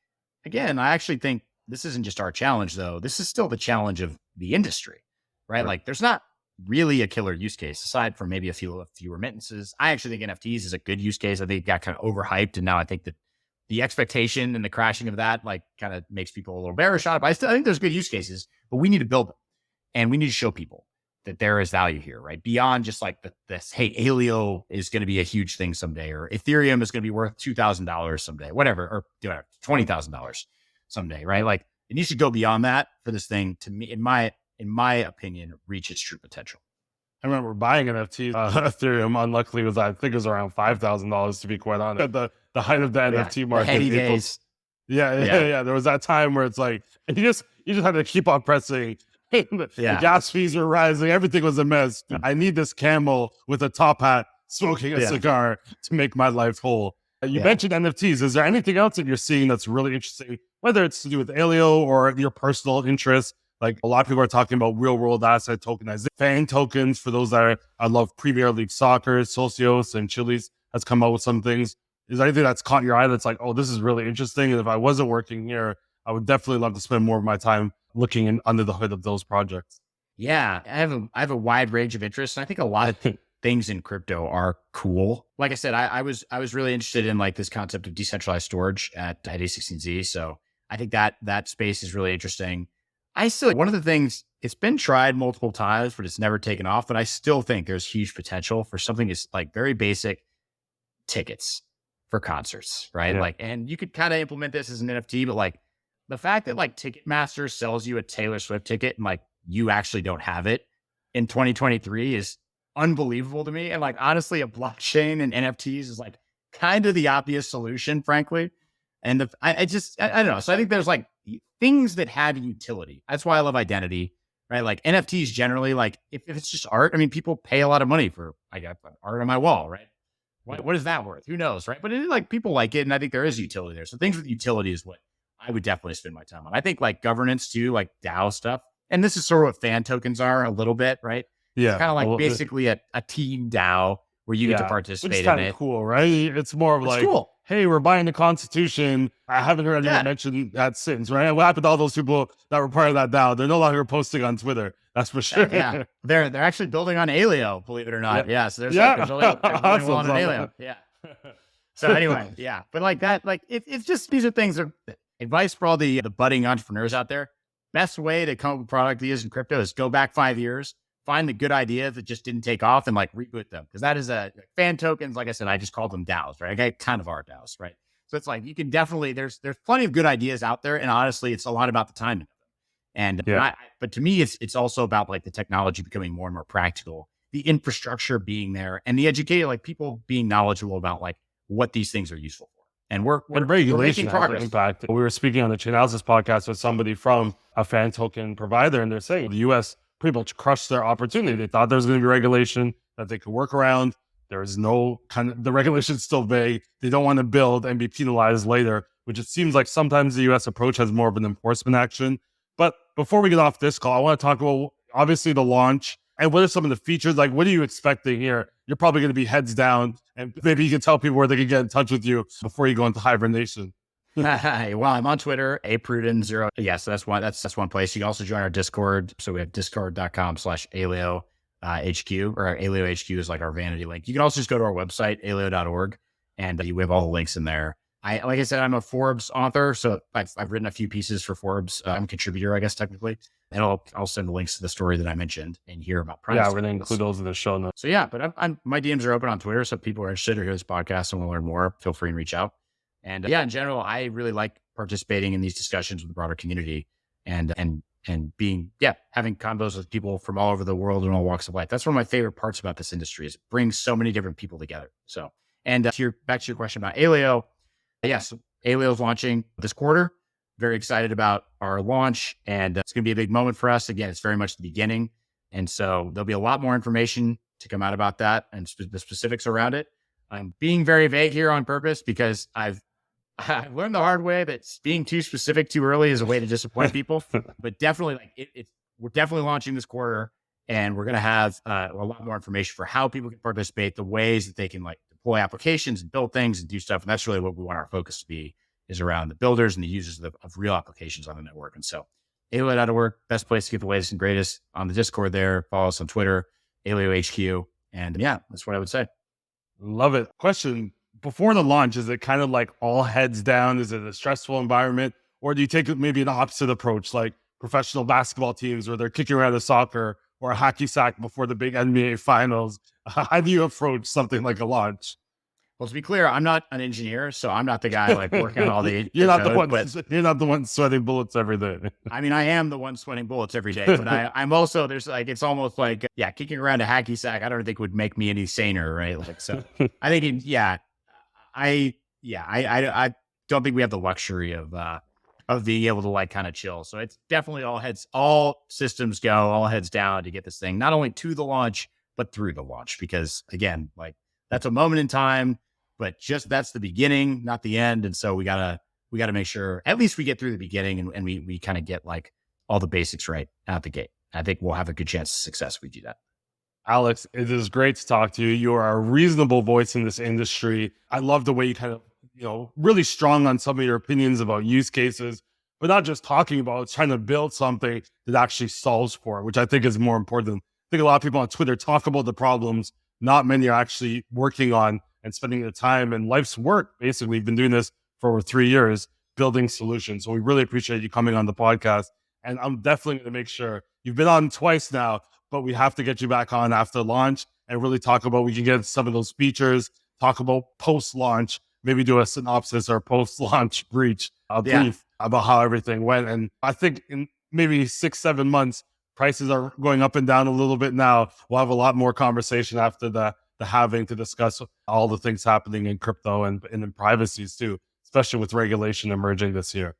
again, I actually think this isn't just our challenge though. This is still the challenge of the industry, right? Right. Like there's not really a killer use case aside from maybe a few remittances. I actually think NFTs is a good use case. I think it got kind of overhyped. And now I think that the expectation and the crashing of that like kind of makes people a little bearish on it. But I think there's good use cases, but we need to build them and we need to show people that there is value here, right? Beyond just like this, hey, Aleo is going to be a huge thing someday, or Ethereum is going to be worth $2,000 someday, whatever, or $20,000 someday, right? Like it needs to go beyond that for this thing to me, in my opinion, reach its true potential. I remember buying NFTs. Ethereum, unluckily, I think it was around $5,000 to be quite honest. At the height of the NFT market, the heady days. Yeah. There was that time where it's like you just had to keep on pressing. The gas fees were rising. Everything was a mess. I need this camel with a top hat smoking a cigar to make my life whole. You mentioned NFTs. Is there anything else that you're seeing that's really interesting, whether it's to do with Aleo or your personal interests? Like a lot of people are talking about real world asset tokenization, fan tokens for those that I love Premier League soccer, Socios and Chili's has come out with some things. Is there anything that's caught your eye that's like, oh, this is really interesting? And if I wasn't working here, I would definitely love to spend more of my time looking under the hood of those projects. Yeah, I have a wide range of interests. And I think a lot of things in crypto are cool. Like I said, I was really interested in like this concept of decentralized storage at A16Z. So I think that space is really interesting. One of the things, it's been tried multiple times, but it's never taken off. But I still think there's huge potential for something that's like very basic tickets for concerts, right? Yeah. Like, and you could kind of implement this as an NFT, but like the fact that like Ticketmaster sells you a Taylor Swift ticket and like you actually don't have it in 2023 is unbelievable to me. And like, honestly, a blockchain and NFTs is like kind of the obvious solution, frankly. And I don't know. So I think there's like things that have utility. That's why I love identity, right? Like NFTs generally, like if it's just art, I mean, people pay a lot of money for, I got art on my wall, right? What is that worth? Who knows, right? But like people like it. And I think there is utility there. So things with utility is what I would definitely spend my time on. I think like governance too, like DAO stuff. And this is sort of what fan tokens are a little bit, right? Yeah. It's kind of like basically a team DAO where you get to participate in it. Cool, right? It's more of like, cool. Hey, we're buying the Constitution. I haven't heard anyone mention that since, right? What happened to all those people that were part of that DAO? They're no longer posting on Twitter. That's for sure. Yeah. They're actually building on Aleo, believe it or not. Yeah. So there's only one on Aleo. Yeah. So anyway, yeah. But like that, like it's just, these are things that advice for all the budding entrepreneurs out there. Best way to come up with product ideas in crypto is go back 5 years, find the good ideas that just didn't take off and like reboot them. Because that is fan tokens. Like I said, I just called them DAOs, right? I kind of are DAOs, right? So it's like, you can definitely, there's plenty of good ideas out there. And honestly, it's a lot about the timing of them. And but to me, it's also about like the technology becoming more and more practical, the infrastructure being there, and the educated, like people being knowledgeable about like what these things are useful for. And we're making progress. Impact. We were speaking on the Chainalysis podcast with somebody from a fan token provider, and they're saying the U.S. pretty much crushed their opportunity. They thought there was going to be regulation that they could work around. There is no the regulation's still vague. They don't want to build and be penalized later, which it seems like sometimes the U.S. approach has more of an enforcement action. But before we get off this call, I want to talk about obviously the launch and what are some of the features? Like, what are you expecting here? You're probably going to be heads down, and maybe you can tell people where they can get in touch with you before you go into hibernation. Well, I'm on Twitter, Pruden0. Yeah, so that's one place. You can also join our Discord. So we have discord.com/Aleo HQ, or Aleo HQ is like our vanity link. You can also just go to our website, aleo.org, and we have all the links in there. Like I said, I'm a Forbes author, so I've written a few pieces for Forbes. I'm a contributor, I guess, technically. And I'll send the links to the story that I mentioned and hear about privacy. Yeah, we're going to include those in the show notes. So yeah, but my DMs are open on Twitter. So if people are interested or hear this podcast and want to learn more, feel free and reach out. And yeah, in general, I really like participating in these discussions with the broader community and being, having convos with people from all over the world and all walks of life. That's one of my favorite parts about this industry is it brings so many different people together. So, and back to your question about Aleo. Yes, Aleo is launching this quarter. Very excited about our launch, and it's going to be a big moment for us. Again, it's very much the beginning. And so there'll be a lot more information to come out about that and the specifics around it. I'm being very vague here on purpose because I've learned the hard way that being too specific too early is a way to disappoint people. But definitely, we're definitely launching this quarter, and we're going to have a lot more information for how people can participate, the ways that they can deploy applications and build things and do stuff. And that's really what we want our focus to be, is around the builders and the users of real applications on the network. And so Aleo.org, best place to get the latest and greatest on the Discord there. Follow us on Twitter, Aleo HQ. And yeah, that's what I would say. Love it. Question, before the launch, is it kind of like all heads down? Is it a stressful environment? Or do you take maybe an opposite approach, like professional basketball teams where they're kicking around a soccer or a hacky sack before the big NBA finals? How do you approach something like a launch? Well, to be clear, I'm not an engineer, so I'm not the guy working on all the. You're not the one sweating bullets every day. I mean, I am the one sweating bullets every day, but I'm also it's almost like kicking around a hacky sack. I don't think would make me any saner, right? So I think I don't think we have the luxury of being able to kind of chill. So it's definitely all systems go, all heads down to get this thing not only to the launch but through the launch, because again, that's a moment in time. But that's the beginning, not the end. And so we gotta make sure at least we get through the beginning and we kind of get all the basics right out the gate. I think we'll have a good chance of success if we do that. Alex, it is great to talk to you. You are a reasonable voice in this industry. I love the way you kind of, really strong on some of your opinions about use cases, but not just talking about it, trying to build something that actually solves for it, which I think is more important. I think a lot of people on Twitter talk about the problems. Not many are actually working on and spending the time and life's work. Basically, we've been doing this for over 3 years, building solutions. So we really appreciate you coming on the podcast. And I'm definitely going to make sure you've been on twice now, but we have to get you back on after launch and really talk about, we can get some of those features, talk about post-launch, maybe do a synopsis or post-launch brief about how everything went. And I think in maybe 6-7 months, prices are going up and down a little bit now. We'll have a lot more conversation after the halving to discuss all the things happening in crypto and in privacies too, especially with regulation emerging this year.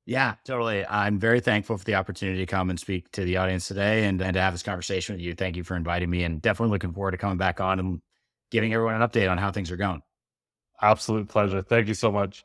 Yeah, totally. I'm very thankful for the opportunity to come and speak to the audience today and to have this conversation with you. Thank you for inviting me, and definitely looking forward to coming back on and giving everyone an update on how things are going. Absolute pleasure. Thank you so much.